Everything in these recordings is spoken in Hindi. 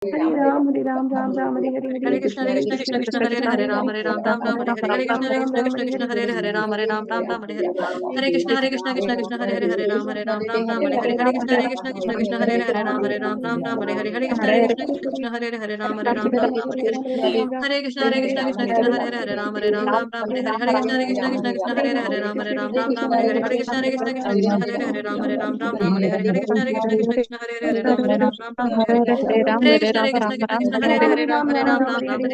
हरे राम राम राम हरे हरे हरे कृष्ण कृष्ण कृष्ण हरे हरे राम राम राम हरे हरे हरे कृष्ण कृष्ण हरे हरे राम राम हरे हरे कृष्ण कृष्ण हरे हरे राम राम हरे हरे कृष्ण हरे हरे राम राम हरे हरे कृष्ण हरे राम राम हरे हरे कृष्ण हरे राम राम हरे हरे कृष्ण हरे राम राम हरे हरे कृष्ण हरे राम राम हरे हरे कृष्ण हरे राम राम हरे हरे कृष्ण हरे राम हरे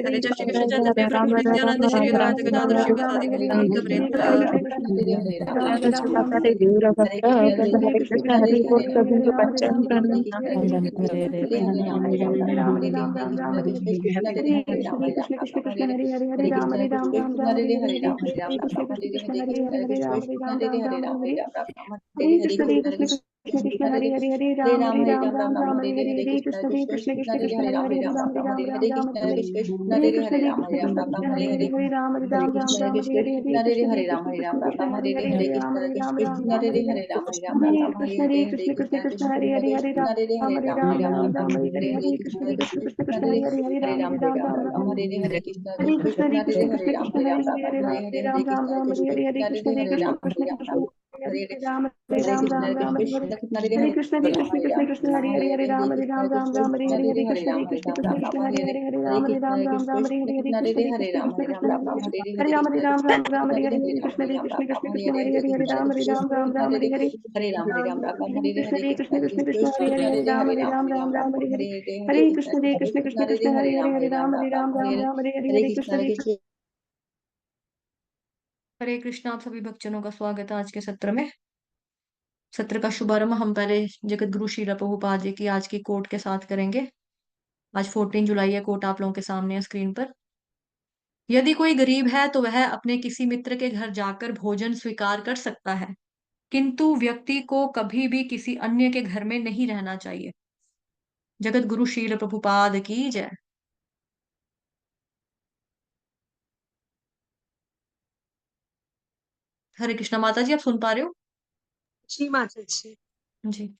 हरे जय श्री कृष्ण चैतन्य प्रभु नित्यानंद श्री अद्वैत गदाधर शिवासादि गौर भक्त वृंद हरे कृष्ण। आप सभी भक्तजनों का स्वागत है आज के सत्र में। सत्र का शुभारंभ हम पहले जगत गुरु श्रील प्रभुपाद जी की आज की कोट के साथ करेंगे। आज 14 जुलाई है। कोट आप लोगों के सामने है स्क्रीन पर। यदि कोई गरीब है तो वह अपने किसी मित्र के घर जाकर भोजन स्वीकार कर सकता है, किंतु व्यक्ति को कभी भी किसी अन्य के घर में नहीं रहना चाहिए। जगत गुरु श्रील प्रभुपाद की जय। हरे कृष्णा। माता जी आप सुन पा रहे हो? जी माता जी। जी।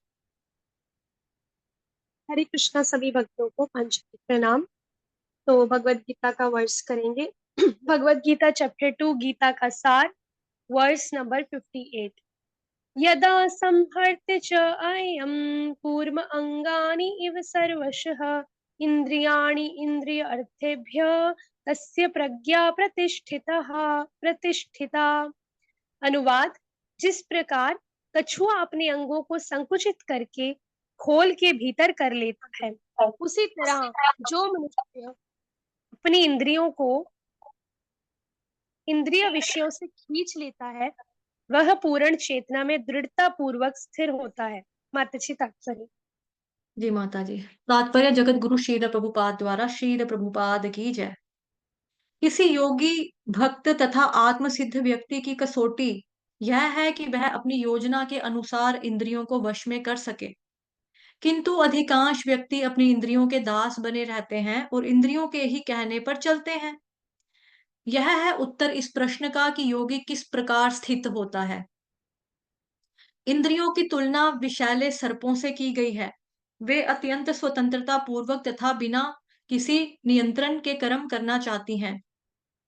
हरे कृष्णा सभी भक्तों को पंचायत प्रणाम। तो भगवत गीता का वर्ष करेंगे। भगवत गीता चैप्टर 2 गीता का सार, वर्स नंबर 58। यदा संहर्त च अयं कूर्म अंगानि इव सर्वशः इंद्रियाणि इंद्रिय अर्थेभ्य तस्य प्रज्ञा प्रतिष्ठिता। अनुवाद: जिस प्रकार कछुआ अपने अंगों को संकुचित करके खोल के भीतर कर लेता है, उसी तरह जो मनुष्य अपनी इंद्रियों को इंद्रिय विषयों से खींच लेता है, वह पूर्ण चेतना में दृढ़ता पूर्वक स्थिर होता है। माताजी तात्पर्य। जी माता जी। तात्पर्य जगत गुरु श्रील प्रभुपाद द्वारा। श्रील प्रभुपाद की जय। किसी योगी, भक्त तथा आत्मसिद्ध व्यक्ति की कसौटी यह है कि वह अपनी योजना के अनुसार इंद्रियों को वश में कर सके, किंतु अधिकांश व्यक्ति अपनी इंद्रियों के दास बने रहते हैं और इंद्रियों के ही कहने पर चलते हैं। यह है उत्तर इस प्रश्न का कि योगी किस प्रकार स्थित होता है। इंद्रियों की तुलना विषैले सर्पों से की गई है। वे अत्यंत स्वतंत्रता पूर्वक तथा बिना किसी नियंत्रण के कर्म करना चाहती हैं।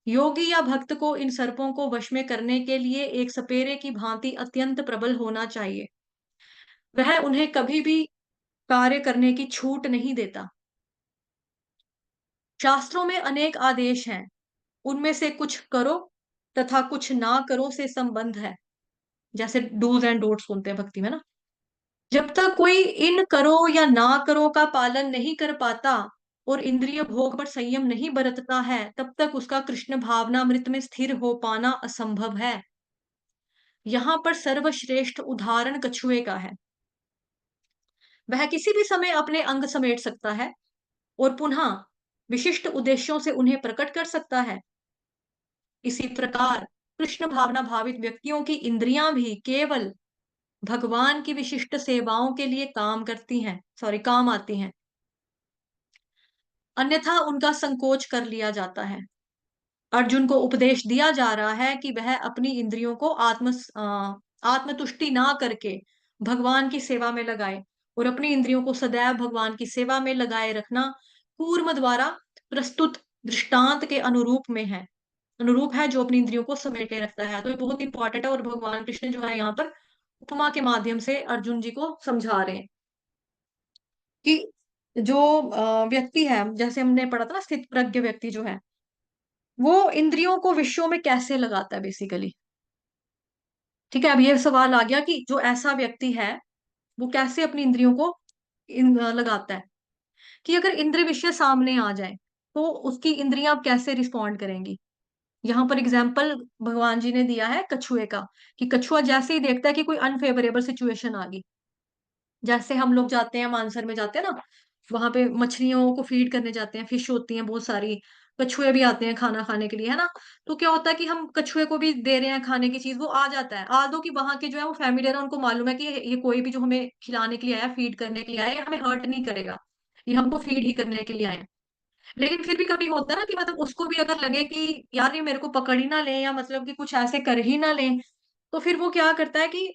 योगी या भक्त को इन सर्पों को वश में करने के लिए एक सपेरे की भांति अत्यंत प्रबल होना चाहिए। वह उन्हें कभी भी कार्य करने की छूट नहीं देता। शास्त्रों में अनेक आदेश हैं, उनमें से कुछ करो तथा कुछ ना करो से संबंध है। जैसे डूज एंड डोंट्स सुनते हैं भक्ति में ना। जब तक कोई इन करो या ना करो का पालन नहीं कर पाता और इंद्रिय भोग पर संयम नहीं बरतता है, तब तक उसका कृष्ण भावनामृत में स्थिर हो पाना असंभव है। यहाँ पर सर्वश्रेष्ठ उदाहरण कछुए का है। वह किसी भी समय अपने अंग समेट सकता है और पुनः विशिष्ट उद्देश्यों से उन्हें प्रकट कर सकता है। इसी प्रकार कृष्ण भावना भावित व्यक्तियों की इंद्रियां भी केवल भगवान की विशिष्ट सेवाओं के लिए काम आती हैं, अन्यथा उनका संकोच कर लिया जाता है। अर्जुन को उपदेश दिया जा रहा है कि वह अपनी इंद्रियों को आत्मतुष्टि ना करके भगवान की सेवा में लगाए और अपनी इंद्रियों को सदैव भगवान की सेवा में लगाए रखना कूर्म द्वारा प्रस्तुत दृष्टांत के अनुरूप है, जो अपनी इंद्रियों को समेटे रखता है। तो ये बहुत इंपॉर्टेंट है, और भगवान कृष्ण जो है यहाँ पर उपमा के माध्यम से अर्जुन जी को समझा रहे हैं कि जो व्यक्ति है, जैसे हमने पढ़ा था ना, स्थित प्रज्ञ व्यक्ति जो है, वो इंद्रियों को विषयों में कैसे लगाता है बेसिकली। ठीक है, अब ये सवाल आ गया कि जो ऐसा व्यक्ति है वो कैसे अपनी इंद्रियों को लगाता है, कि अगर इंद्रिय विषय सामने आ जाए तो उसकी इंद्रियां अब कैसे रिस्पॉन्ड करेंगी। यहाँ पर एग्जाम्पल भगवान जी ने दिया है कछुए का, कि कछुआ जैसे ही देखता है कि कोई अनफेवरेबल सिचुएशन आ गई, जैसे हम लोग जाते हैं मानसर में जाते हैं ना, वहां पे मछलियों को फीड करने जाते हैं, फिश होती हैं बहुत सारी, कछुए भी आते हैं खाना खाने के लिए, है ना। तो क्या होता है कि हम कछुए को भी दे रहे हैं खाने की चीज, वो आ जाता है, आ दो कि वहां के जो है वो फैमिलियर है, उनको मालूम है कि ये कोई भी जो हमें खिलाने के लिए आया, फीड करने के लिए आया, ये हमें हर्ट नहीं करेगा, ये हमको फीड ही करने के लिए आए। लेकिन फिर भी कभी होता है ना कि मतलब उसको भी अगर लगे कि यार ये मेरे को पकड़ ही ना ले, या मतलब कि कुछ ऐसे कर ही ना ले, तो फिर वो क्या करता है कि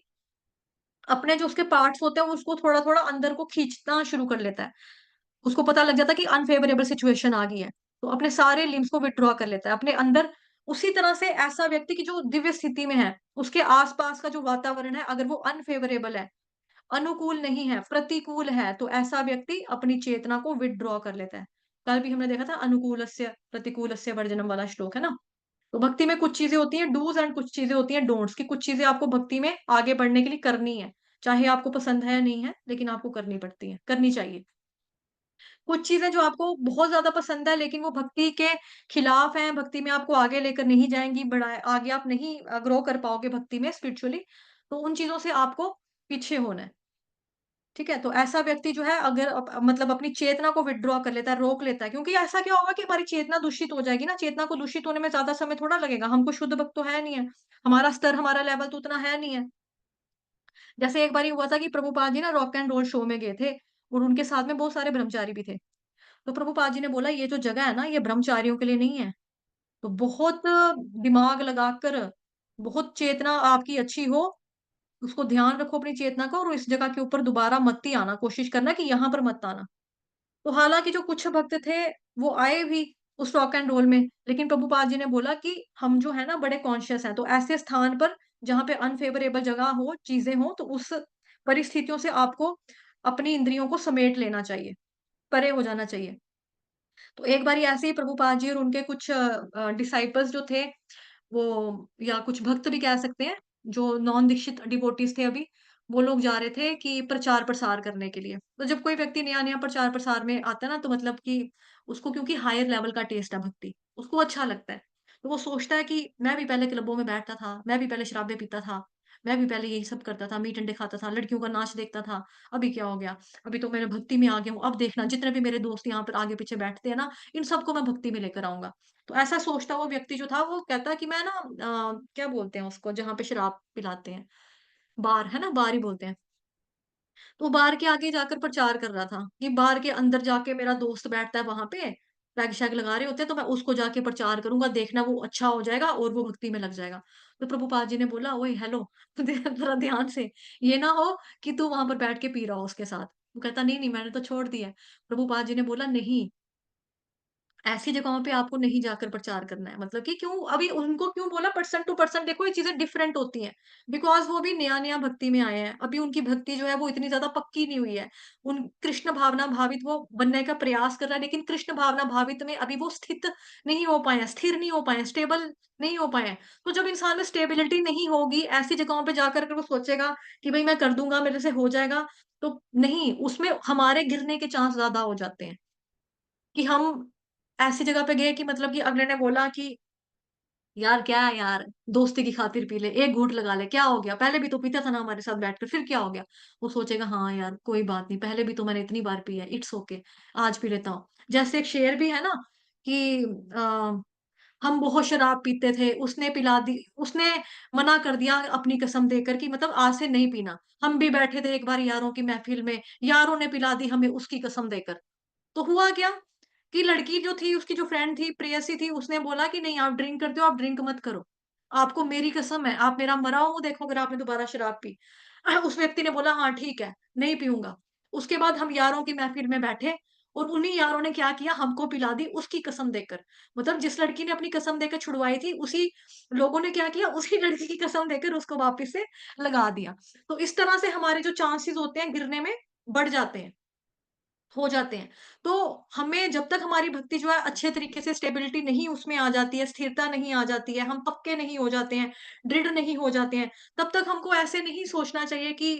अपने जो उसके पार्ट्स होते हैं उसको थोड़ा थोड़ा अंदर को खींचना शुरू कर लेता है। उसको पता लग जाता है कि अनफेवरेबल सिचुएशन आ गई है, तो अपने सारे लिम्स को विड्रॉ कर लेता है अपने अंदर। उसी तरह से ऐसा व्यक्ति की जो दिव्य स्थिति में है, उसके आसपास का जो वातावरण है अगर वो अनफेवरेबल है, अनुकूल नहीं है, प्रतिकूल है, तो ऐसा व्यक्ति अपनी चेतना को विड्रॉ कर लेता है। कल भी हमने देखा था अनुकूलस्य प्रतिकूलस्य वर्जनम वाला श्लोक, है ना। तो भक्ति में कुछ चीजें होती हैं डूज एंड कुछ चीजें होती हैं डोंट्स, की कुछ चीजें आपको भक्ति में आगे बढ़ने के लिए करनी है, चाहे आपको पसंद है या नहीं है, लेकिन आपको करनी पड़ती है, करनी चाहिए। कुछ चीजें जो आपको बहुत ज्यादा पसंद है लेकिन वो भक्ति के खिलाफ हैं, भक्ति में आपको आगे लेकर नहीं जाएंगी, बढ़ा आगे आप नहीं ग्रो कर पाओगे भक्ति में स्पिरिचुअली, तो उन चीजों से आपको पीछे होना है। ठीक है, तो ऐसा व्यक्ति जो है अगर मतलब अपनी चेतना को विड्रॉ कर लेता है, रोक लेता है, क्योंकि ऐसा क्या होगा कि हमारी चेतना दूषित हो जाएगी ना, चेतना को दूषित होने में ज्यादा समय थोड़ा लगेगा, हमको शुद्ध भक्त तो है नहीं है, हमारा स्तर हमारा लेवल तो उतना है नहीं है। जैसे एक बार हुआ था कि प्रभुपाद जी ना रॉक एंड रोल शो में गए थे, और उनके साथ में बहुत सारे ब्रह्मचारी भी थे। तो प्रभुपाद जी ने बोला ये जो जगह है ना ये ब्रह्मचारियों के लिए नहीं है, तो बहुत दिमाग लगाकर, बहुत चेतना आपकी अच्छी हो, उसको ध्यान रखो अपनी चेतना का, और इस जगह के ऊपर दोबारा मत ही आना, कोशिश करना कि यहाँ पर मत आना। तो हालांकि जो कुछ भक्त थे वो आए भी उस रॉक एंड रोल में, लेकिन प्रभुपाद जी ने बोला कि हम जो है ना बड़े कॉन्शियस हैं, तो ऐसे स्थान पर जहाँ पे अनफेवरेबल जगह हो, चीजें हो, तो उस परिस्थितियों से आपको अपनी इंद्रियों को समेट लेना चाहिए, परे हो जाना चाहिए। तो एक बार ऐसे ही प्रभुपाद जी और उनके कुछ डिसाइपल्स जो थे, वो या कुछ भक्त भी कह सकते हैं, जो नॉन दीक्षित डिवोटीज थे अभी, वो लोग जा रहे थे कि प्रचार प्रसार करने के लिए। तो जब कोई व्यक्ति नया नया प्रचार प्रसार में आता है ना, तो मतलब कि उसको क्योंकि हायर लेवल का टेस्ट है भक्ति, उसको अच्छा लगता है, तो वो सोचता है कि मैं भी पहले क्लबों में बैठता था, मैं भी पहले शराबे पीता था, मैं भी पहले यही सब करता था, मीट अंडे खाता था, लड़कियों का नाच देखता था, अभी क्या हो गया, अभी तो मैं भक्ति में आ गया हूँ, अब देखना जितने भी मेरे दोस्त यहाँ पर आगे पीछे बैठते हैं ना, इन सबको मैं भक्ति में लेकर आऊंगा। तो ऐसा सोचता वो व्यक्ति जो था, वो कहता कि मैं ना क्या बोलते हैं उसको जहाँ पे शराब पिलाते हैं, बार है ना, बार ही बोलते हैं। तो वो बार के आगे जाकर प्रचार कर रहा था कि बार के अंदर जाके मेरा दोस्त बैठता है वहां पे, पैग शैग लगा रहे होते हैं, तो मैं उसको जाके प्रचार करूंगा, देखना वो अच्छा हो जाएगा और वो भक्ति में लग जाएगा। तो प्रभुपाद जी ने बोला ओए हेलो जरा ध्यान से, ये ना हो कि तू वहां पर बैठ के पी रहा हो उसके साथ। वो कहता नहीं नहीं मैंने तो छोड़ दिया है। प्रभुपाद जी ने बोला नहीं, ऐसी जगहों पे आपको नहीं जाकर प्रचार करना है, मतलब कि क्यों, अभी उनको क्यों बोला पर्सन टू पर्सन, देखो ये चीजें डिफरेंट होती हैं, बिकॉज वो भी नया नया भक्ति में आए हैं, अभी उनकी भक्ति जो है वो इतनी ज्यादा पक्की नहीं हुई है। उन कृष्ण भावना भावित वो बनने का प्रयास कर रहा है, लेकिन कृष्ण भावना भावित में अभी वो स्थित नहीं हो पाए हैं, स्थिर नहीं हो पाए हैं, स्टेबल नहीं हो पाए हैं। तो जब इंसान में स्टेबिलिटी नहीं होगी, ऐसी जगहों पे जाकर अगर वो सोचेगा कि भाई मैं कर दूंगा मेरे से हो जाएगा, तो नहीं, उसमें हमारे गिरने के चांस ज्यादा हो जाते हैं। कि हम ऐसी जगह पे गए कि मतलब कि अगले ने बोला कि यार क्या है यार, दोस्ती की खातिर पी ले, एक घूंट लगा ले, क्या हो गया, पहले भी तो पीता था ना हमारे साथ बैठकर, फिर क्या हो गया। वो सोचेगा हाँ यार कोई बात नहीं, पहले भी तो मैंने इतनी बार पी है, इट्स ओके, आज पी लेता हूँ। जैसे एक शेर भी है ना कि हम बहुत शराब पीते थे, उसने पिला दी, उसने मना कर दिया अपनी कसम देकर कि मतलब आज से नहीं पीना। हम भी बैठे थे एक बार यारों की महफिल में, यारों ने पिला दी हमें उसकी कसम देकर। तो हुआ क्या कि लड़की जो थी, उसकी जो फ्रेंड थी, प्रेयसी थी, उसने बोला कि नहीं आप ड्रिंक करते हो, आप ड्रिंक मत करो, आपको मेरी कसम है, आप मेरा मरा हुआ देखो अगर आपने दोबारा शराब पी। उस व्यक्ति ने बोला हाँ ठीक है नहीं पीऊंगा। उसके बाद हम यारों की महफिल में बैठे और उन्हीं यारों ने क्या किया, हमको पिला दी उसकी कसम देकर। मतलब जिस लड़की ने अपनी कसम देकर छुड़वाई थी, उसी लोगों ने क्या किया, उसी लड़की की कसम देकर उसको वापस से लगा दिया। तो इस तरह से हमारे जो चांसेस होते हैं गिरने में बढ़ जाते हैं, हो जाते हैं। तो हमें जब तक हमारी भक्ति जो है अच्छे तरीके से स्टेबिलिटी नहीं उसमें आ जाती है, स्थिरता नहीं आ जाती है, हम पक्के नहीं हो जाते हैं, दृढ़ नहीं हो जाते हैं, तब तक हमको ऐसे नहीं सोचना चाहिए कि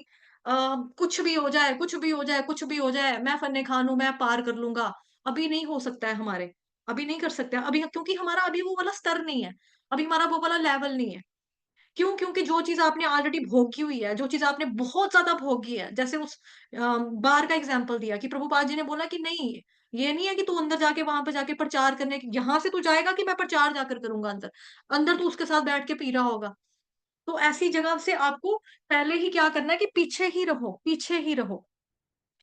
अ, कुछ भी हो जाए, कुछ भी हो जाए, कुछ भी हो जाए, मैं फन्ने खान हूँ, मैं पार कर लूँगा। अभी नहीं हो सकता है हमारे, अभी नहीं कर सकते हैं, अभी क्योंकि हमारा अभी वो वाला स्तर नहीं है, अभी हमारा वो वाला लेवल नहीं है। क्यों? क्योंकि जो चीज़ आपने ऑलरेडी भोगी हुई है, जो चीज़ आपने बहुत ज़्यादा भोगी है, जैसे उस बार का एग्ज़ाम्पल दिया कि प्रभुपाद जी ने बोला कि नहीं, ये नहीं है कि तू अंदर जाके वहाँ पे जाके प्रचार करने की यहाँ से तू जाएगा कि मैं प्रचार जाकर करूँगा अंदर। अंदर तू उसके साथ बैठ के पी रहा होगा। तो ऐसी जगह से आपको पहले ही क्या करना है कि पीछे ही रहो, पीछे ही रहो।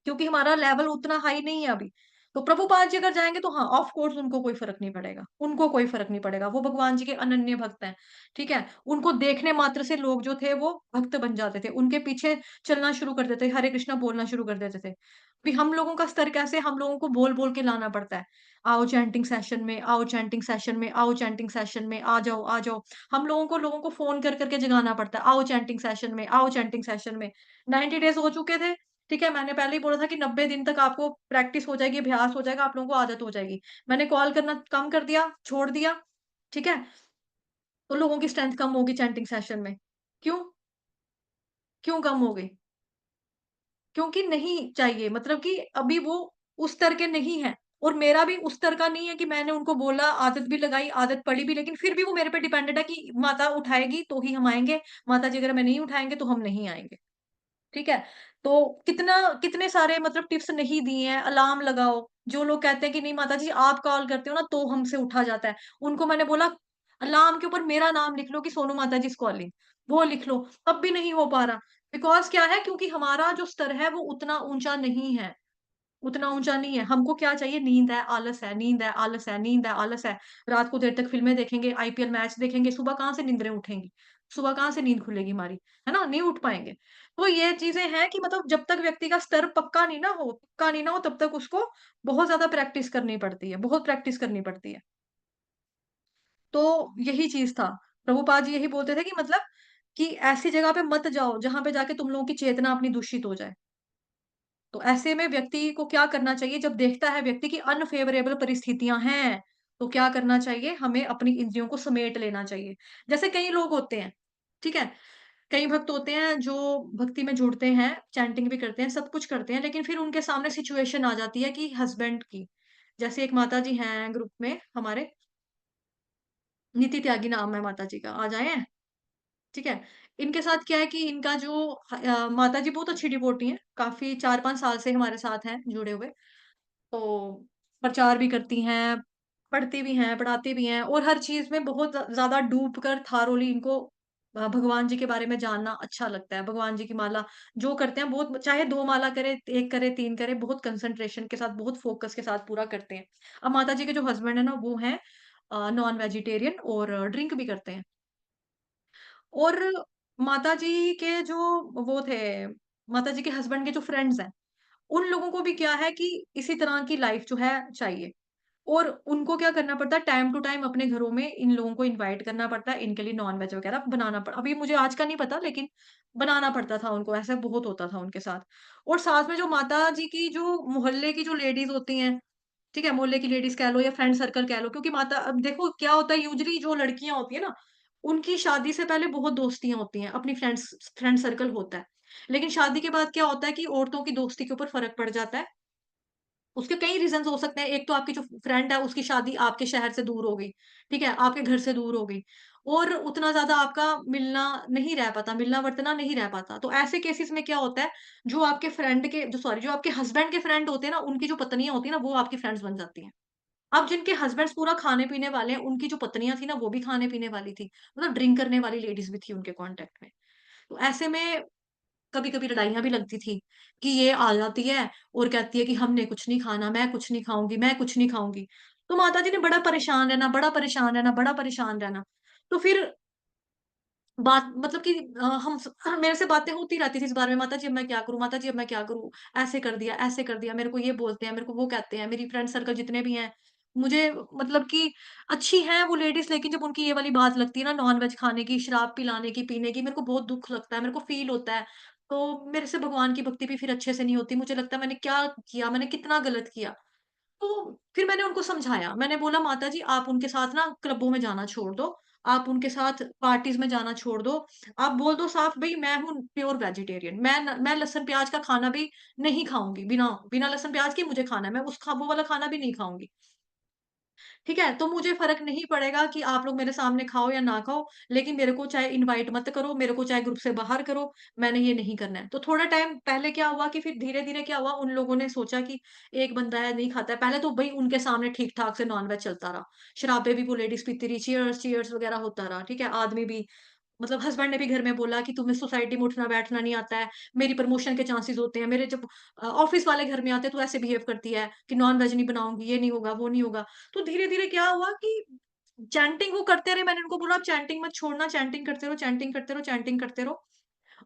क्योंकि हमारा लेवल उतना हाई नहीं है अभी। तो प्रभुपाद जी अगर जाएँगे तो हाँ, ऑफ़ कोर्स उनको कोई फ़र्क नहीं पड़ेगा, उनको कोई फ़र्क नहीं पड़ेगा, वो भगवान जी के अनन्य भक्त हैं, ठीक है? उनको देखने मात्र से लोग जो थे वो भक्त बन जाते थे, उनके पीछे चलना शुरू कर देते, हरे कृष्णा बोलना शुरू कर देते थे। अभी हम लोगों का स्तर कैसे हम लोगों को बोल-बोल के लाना पड़ता है, आओ चैंटिंग सेशन में, आओ चैंटिंग सेशन में, आओ चैंटिंग सेशन में, आ जाओ, आ जाओ। हम लोगों को फ़ोन कर के जगाना पड़ता है, आओ चैंटिंग सेशन में, आओ चैंटिंग सेशन में। 90 डेज़ हो चुके थे, ठीक है, मैंने पहले ही बोला था कि 90 दिन तक आपको प्रैक्टिस हो जाएगी, अभ्यास हो जाएगा, आप लोगों को आदत हो जाएगी। मैंने कॉल करना कम कर दिया, छोड़ दिया, ठीक है? तो लोगों की स्ट्रेंथ कम होगी चैंटिंग सेशन में। क्यों? क्यों कम हो गई? क्योंकि नहीं चाहिए मतलब कि अभी वो उस स्तर के नहीं हैं और मेरा भी उस स्तर का नहीं है कि मैंने उनको बोला, आदत भी लगाई, आदत पड़ी भी, लेकिन फिर भी वो मेरे पे डिपेंडेंट है कि माता उठाएगी तो ही हम आएँगे, माता जी अगर हमें नहीं उठाएँगे तो हम नहीं आएँगे। ठीक है? तो कितने सारे मतलब टिप्स नहीं दिए हैं, अलार्म लगाओ। जो लोग कहते हैं कि नहीं माताजी आप कॉल करते हो ना तो हमसे उठा जाता है। उनको मैंने बोला अलार्म के ऊपर मेरा नाम लिख लो कि सोनू माताजी इज़ कॉलिंग, वो लिख लो, तब भी नहीं हो पा रहा। बिकॉज़ क्या है क्योंकि हमारा जो स्तर है वो उतना ऊँचा नहीं है। उतना ऊँचा नहीं है। हमको क्या चाहिए नींद है, आलस है, नींद है, आलस है, नींद है, आलस है। रात को देर तक फ़िल्में देखेंगे, आईपीएल मैच देखेंगे, सुबह कहाँ से नींदें उठेंगी? सुबह कहाँ से नींद खुलेगी हमारी, है ना? नहीं उठ पाएँगे। तो ये चीज़ें हैं कि मतलब जब तक व्यक्ति का स्तर पक्का नहीं ना हो तब तक उसको बहुत ज़्यादा प्रैक्टिस करनी पड़ती है, बहुत प्रैक्टिस करनी पड़ती है। तो यही चीज़ था। प्रभुपाद जी यही बोलते थे कि मतलब कि ऐसी जगह पे मत जाओ, जहाँ पे जाके तुम लोगों की चेतना अपनी दूषित हो जाए। तो ऐसे में व्यक्ति को क्या करना चाहिए जब देखता है व्यक्ति की अनफेवरेबल परिस्थितियां हैं तो क्या करना चाहिए हमें अपनी इंद्रियों को समेट लेना चाहिए जैसे कई लोग होते हैं ठीक है कई भक्त होते हैं जो भक्ति में जुड़ते हैं चैंटिंग भी करते हैं सब कुछ करते हैं लेकिन फिर उनके सामने सिचुएशन आ जाती है कि हस्बैंड की जैसे एक माता जी हैं ग्रुप में हमारे नीति त्यागी नाम है माता जी का आ जाए हैं ठीक है इनके साथ क्या है कि इनका जो माता जी बहुत अच्छी डिवोटी हैं काफी 4-5 साल से हमारे साथ हैं जुड़े हुए तो प्रचार भी करती हैं, पढ़ती भी हैं, पढ़ाती भी हैं और हर चीज़ में बहुत ज़्यादा डूब कर थारोली इनको भगवान जी के बारे में जानना अच्छा लगता है। भगवान जी की माला जो करते हैं बहुत चाहे 2 माला करे, 1 करे, 3 करे, बहुत कंसंट्रेशन के साथ, बहुत फ़ोकस के साथ पूरा करते हैं। अब माता जी के जो हस्बैंड है ना, वो हैं नॉन वेजिटेरियन और ड्रिंक भी करते हैं। और माता जी के जो वो थे, माता जी के हस्बैंड के जो फ्रेंड्स हैं, उन लोगों को भी क्या है कि इसी तरह की लाइफ़ जो है चाहिए। और उनको क्या करना पड़ता है टाइम टू टाइम अपने घरों में इन लोगों को इनवाइट करना पड़ता है, इनके लिए नॉन-वेज वगैरह बनाना पड़ अभी मुझे आज का नहीं पता लेकिन बनाना पड़ता था उनको, ऐसा बहुत होता था उनके साथ। और साथ में जो माता जी की जो मोहल्ले की जो लेडीज़ होती हैं, ठीक है? मोहल्ले की लेडीज़ कह लो या फ्रेंड सर्कल कह लो क्योंकि माता अब देखो क्या होता है यूजुअली जो लड़कियाँ होती हैं ना, उनकी शादी से पहले बहुत दोस्तियाँ होती हैं, अपनी फ्रेंड सर्कल होता है। लेकिन शादी के बाद क्या होता है कि औरतों की दोस्ती के ऊपर फ़र्क पड़ जाता है। उसके कई रीज़न्स हो सकते हैं। एक तो आपकी जो फ्रेंड है उसकी शादी आपके शहर से दूर हो गई, ठीक है? आपके घर से दूर हो गई और उतना ज़्यादा आपका मिलना नहीं रह पाता, मिलना-वर्तना नहीं रह पाता। तो ऐसे केसेज़ में क्या होता है, जो आपके फ्रेंड के जो सॉरी जो आपके हस्बैंड के फ्रेंड होते हैं ना, उनकी जो पत्नियाँ होती हैं ना, वो आपकी फ्रेंड्स बन जाती हैं। अब जिनके हस्बैंड्स पूरा खाने-पीने वाले हैं, उनकी जो पत्नियाँ थी ना, वो भी खाने-पीने वाली थी। मतलब ड्रिंक करने वाली लेडीज़ भी थी उनके कॉन्टैक्ट में। तो ऐसे में कभी-कभी लड़ाइयाँ भी लगती थी, कि ये आ जाती है और कहती है कि हमने कुछ नहीं खाना, मैं कुछ नहीं खाऊँगी, मैं कुछ नहीं खाऊँगी। तो माताजी ने बड़ा परेशान रहना, बड़ा परेशान रहना, बड़ा परेशान रहना। तो फिर बात मतलब कि मेरे से बातें होती रहती थी इस बारे में, माता जी अब मैं क्या करूँ? माता जी अब मैं क्या करूँ? ऐसे कर दिया, मेरे को ये बोलते हैं, मेरे को वो कहते हैं, मेरी फ्रेंड सर्कल जितने भी हैं, मुझे मतलब कि अच्छी हैं वो लेडीज़, लेकिन जब उनकी ये वाली बात लगती है ना नॉन-वेज खाने की, शराब पिलाने की, पीने की, मेरे को बहुत दुःख लगता है, मेरे को फ़ील होता है। तो मेरे से भगवान की भक्ति भी फिर अच्छे से नहीं होती, मुझे लगता है मैंने क्या किया? मैंने कितना गलत किया? तो फिर मैंने उनको समझाया, मैंने बोला माता जी आप उनके साथ ना क्लबों में जाना छोड़ दो, आप उनके साथ पार्टीज़ में जाना छोड़ दो। आप बोल दो साफ भई मैं हूँ प्योर वेजिटेरियन, मैं लहसुन प्याज़ का खाना भी नहीं खाऊँगी, बिना बिना लहसुन प्याज़ के मुझे खाना है, मैं उस खा वो वाला खाना भी नहीं खाऊँगी। ठीक है? तो मुझे फ़र्क नहीं पड़ेगा कि आप लोग मेरे सामने खाओ या ना खाओ, लेकिन मेरे को चाहे इनवाइट मत करो, मेरे को चाहे ग्रुप से बाहर करो, मैंने ये नहीं करना है। तो थोड़ा टाइम पहले क्या हुआ कि फिर धीरे-धीरे क्या हुआ, उन लोगों ने सोचा कि एक बंदा है नहीं खाता है। पहले तो भई उनके सामने ठीक-ठाक से नॉन-वेज चलता रहा। शराबें भी वो लेडीज़ पीती रही, चीयर्स चीयर्स वगैरह होता रहा, ठीक है? आदमी भी मतलब हस्बैंड ने भी घर में बोला कि तुम्हें सोसाइटी में उठना-बैठना नहीं आता है, मेरी प्रमोशन के चांसेस होते हैं, मेरे जब ऑफ़िस वाले घर में आते हैं तो ऐसे बिहेव करती है कि नॉन-वेज नहीं बनाऊँगी, ये नहीं होगा, वो नहीं होगा। तो धीरे-धीरे क्या हुआ कि चैंटिंग वो करते रहे, मैंने उनको बोला आप चैंटिंग मत छोड़ना, चैंटिंग करते रहो, चैंटिंग करते रहो, चैंटिंग करते रहो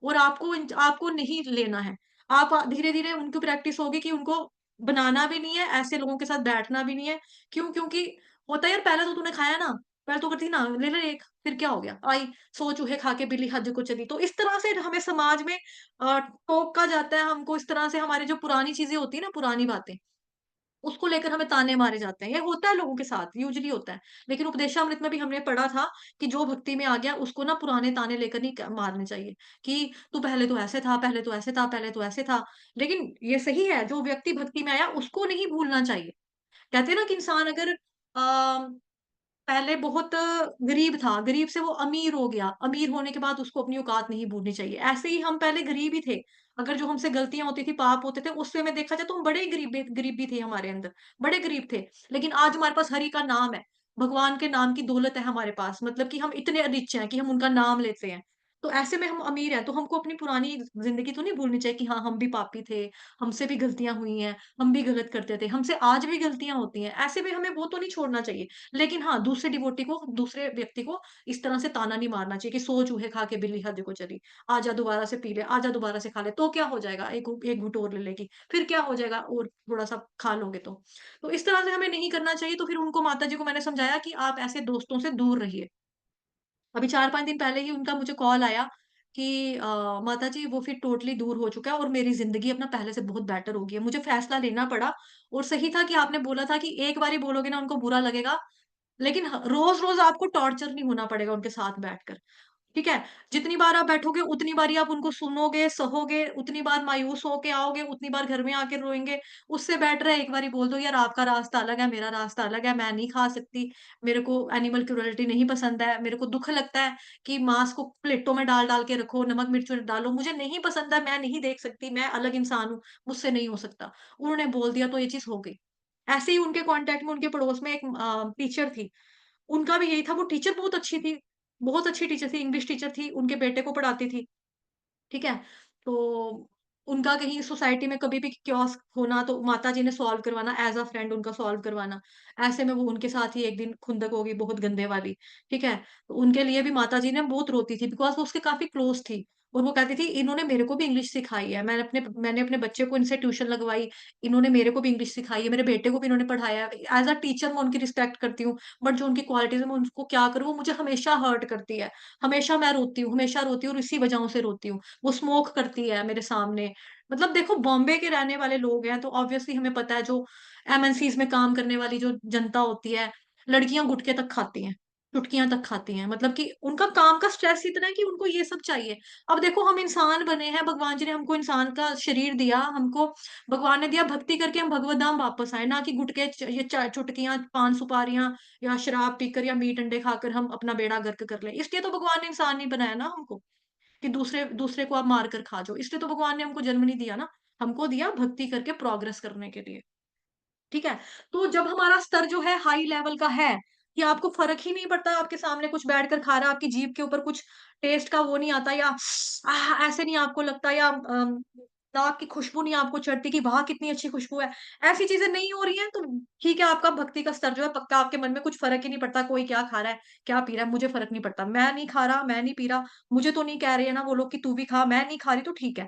और आपको नहीं लेना है। आप धीरे-धीरे उनको प्रैक्टिस होगी कि उनको बनाना भी नहीं है, ऐसे लोगों के साथ बैठना भी नहीं है। क्यों? क्योंकि होता है यार पहले तो तूने खाया ना, पहले तो करती ना, ले ले एक, फिर क्या हो गया? आई, 100 चूहे खा के बिल्ली हज को चली। तो इस तरह से हमें समाज में टोका जाता है हमको, इस तरह से हमारी जो पुरानी चीज़ें होती है ना, पुरानी बातें उसको लेकर हमें ताने मारे जाते हैं। ये होता है लोगों के साथ, यूजुअली होता है। लेकिन उपदेशामृत में भी हमने पढ़ा था कि जो भक्ति में आ गया उसको ना पुराने ताने लेकर नहीं क मारने चाहिए, कि तू पहले तो ऐसे था, पहले तो ऐसे था, पहले तो ऐसे था। लेकिन ये सही है, जो व्यक्ति भक्ति में आया उसको नहीं भूलना चाहिए। कहते हैं ना कि इंसान अगर पहले बहुत गरीब था, गरीब से वो अमीर हो गया, अमीर होने के बाद उसको अपनी औकात नहीं भूलनी चाहिए। ऐसे ही हम पहले गरीब ही थे, अगर जो हमसे गलतियाँ होती थी, पाप होते थे, उस वे में देखा जाए तो हम बड़े ही गरीबी थी हमारे अंदर, बड़े गरीब थे। लेकिन आज हमारे पास हरि का नाम है, भगवान के नाम की दौलत है हमारे पास, मतलब कि हम इतने रिच हैं कि हम उनका नाम लेते हैं। तो ऐसे में हम अमीर हैं, तो हमको अपनी पुरानी ज़िंदगी तो नहीं भूलनी चाहिए कि हाँ, हम भी पापी थे, हमसे भी गलतियाँ हुई हैं, हम भी गलत करते थे, हमसे आज भी गलतियाँ होती हैं। ऐसे में हमें वो तो नहीं छोड़ना चाहिए। लेकिन हाँ, दूसरे व्यक्ति को इस तरह से ताना नहीं मारना चाहिए कि 100 चूहे खा के बिल्ली हज को चली। आजा दोबारा से पी ले, आजा दोबारा से खा ले, तो क्या हो जाएगा? एक घूँट और ले लेगी, फिर क्या हो जाएगा और थोड़ा-सा खा लोगे तो। तो इस तरह से हमें नहीं करना चाहिए, तो फिर उनको माताजी को मैंने समझाया कि आप ऐसे दोस्तों से दूर रहिए। अभी 4-5 दिन पहले ही उनका मुझे कॉल आया कि माताजी वो फिर टोटली दूर हो चुका है और मेरी ज़िंदगी अब ना पहले से बहुत बेटर हो गई है। मुझे फैसला लेना पड़ा और सही था कि आपने बोला था कि एक बारी बोलोगे ना उनको बुरा लगेगा, लेकिन रोज़-रोज़ आपको टॉर्चर नहीं होना पड़ेगा उनके साथ बैठकर। ठीक है? जितनी बार आप बैठोगे उतनी बारी आप उनको सुनोगे, सहोगे, उतनी बार मायूस होके आओगे, उतनी बार घर में आके रोएँगे। उससे बेटर है एक बारी बोल दो यार आपका रास्ता अलग है, मेरा रास्ता अलग है, मैं नहीं खा सकती, मेरे को एनिमल क्रूरल्टी नहीं पसंद है, मेरे को दुःख लगता है कि मांस को प्लेटों में डाल-डाल के रखो, नमक मिर्च डालो, मुझे नहीं पसंद है, मैं नहीं देख सकती, मैं अलग इंसान हूँ, मुझसे नहीं हो सकता। उन्होंने बोल दिया तो ये चीज़ हो गई। ऐसे ही उनके कॉन्टेक्ट में उनके पड़ोस में एक टीचर थी। उनका भी यही था, वो टीचर बहुत अच्छी थी, बहुत अच्छी टीचर थी, इंग्लिश टीचर थी, उनके बेटे को पढ़ाती थी, ठीक है? तो उनका कहीं सोसाइटी में कभी भी कियोस्क होना तो माताजी ने सॉल्व करवाना, एज़ अ फ्रेंड उनका सॉल्व करवाना। ऐसे में वो उनके साथ ही एक दिन खुंदक हो गई बहुत गंदे वाली, ठीक है? तो उनके लिए भी माताजी ने बहुत रोती थी बिकॉज़ वो उसके काफ़ी क्लोज़ थी और वो कहती थी इन्होंने मेरे को भी इंग्लिश सिखाई है, मैंने अपने बच्चे को इनसे ट्यूशन लगवाई, इन्होंने मेरे को भी इंग्लिश सिखाई है, मेरे बेटे को भी इन्होंने पढ़ाया है। एज़ अ टीचर मैं उनकी रिस्पेक्ट करती हूँ, बट जो उनकी क्वालिटीज़ है मैं उनको क्या करूँ, वो मुझे हमेशा हर्ट करती है। हमेशा मैं रोती हूँ, हमेशा रोती हूँ और इसी वजहों से रोती हूँ। वो स्मोक करती है मेरे सामने। मतलब देखो बॉम्बे के रहने वाले लोग हैं तो ऑब्वियसली हमें पता है जो एमएनसीज़ में काम करने वाली जो जनता होती है, लड़कियाँ गुटखे तक खाती हैं, चुटकियाँ तक खाती हैं। मतलब कि उनका काम का स्ट्रेस इतना है कि उनको ये सब चाहिए। अब देखो हम इंसान बने हैं, भगवान जी ने हमको इंसान का शरीर दिया, हमको भगवान ने दिया भक्ति करके हम भगवत धाम वापस आए, ना कि गुटखे ये चुटकियाँ, पान सुपारियाँ या शराब पीकर या मीट अंडे खाकर हम अपना बेड़ा गर्क कर लें। इसलिए तो भगवान ने इंसान नहीं बनाया ना हमको। कि दूसरे दूसरे को आप मार कर खा जाओ। इसलिए तो भगवान ने हमको जन्म नहीं दिया ना, हमको दिया भक्ति करके प्रोग्रेस करने के लिए, ठीक है? तो जब हमारा स्तर जो है हाई लेवल का है, कि आपको फ़र्क ही नहीं पड़ता आपके सामने कुछ बैठकर खा रहा है, आपकी जीभ के ऊपर कुछ टेस्ट का वो नहीं आता या ऐसे नहीं आपको लगता या नाक की खुशबू नहीं आपको चढ़ती कि वाह! कितनी अच्छी खुशबू है। ऐसी चीज़ें नहीं हो रही हैं तो ठीक है, आपका भक्ति का स्तर जो है पक्का आपके मन में कुछ फ़र्क ही नहीं पड़ता, कोई क्या खा रहा है, क्या पी रहा है, मुझे फ़र्क नहीं पड़ता। मैं नहीं खा रहा, मैं नहीं पी रहा, मुझे तो नहीं कह रहे हैं ना वो लोग कि तू भी खा, मैं नहीं खा रही तो ठीक है।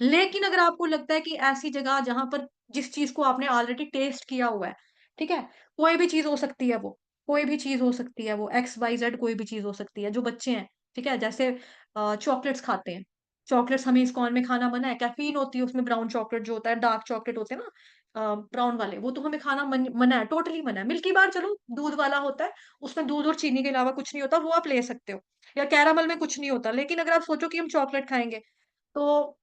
लेकिन अगर आपको लगता है कि ऐसी जगह जहाँ पर जिस चीज़ को आपने ऑलरेडी टेस्ट किया हुआ है, ठीक है? कोई भी चीज़ हो सकती है वो, कोई भी चीज़ हो सकती है वो, एक्स, वाई, ज़ेड कोई भी चीज़ हो सकती है। जो बच्चे हैं, ठीक है? जैसे चॉकलेट्स खाते हैं, चॉकलेट्स हमें इस्कॉन में खाना मना है, कैफ़ीन होती है उसमें ब्राउन चॉकलेट जो होता है, डार्क चॉकलेट होते हैं ना ब्राउन वाले, वो तो हमें खाना मना है, टोटली मना है। मिल्की बार चलो दूध वाला होता है, उसमें दूध और चीनी के अलावा कुछ नहीं होता, वो आप ले सकते हो। या कैरामल में कुछ नहीं होता, लेकिन अगर आप सोचो कि हम चॉकलेट खाएँगे, तो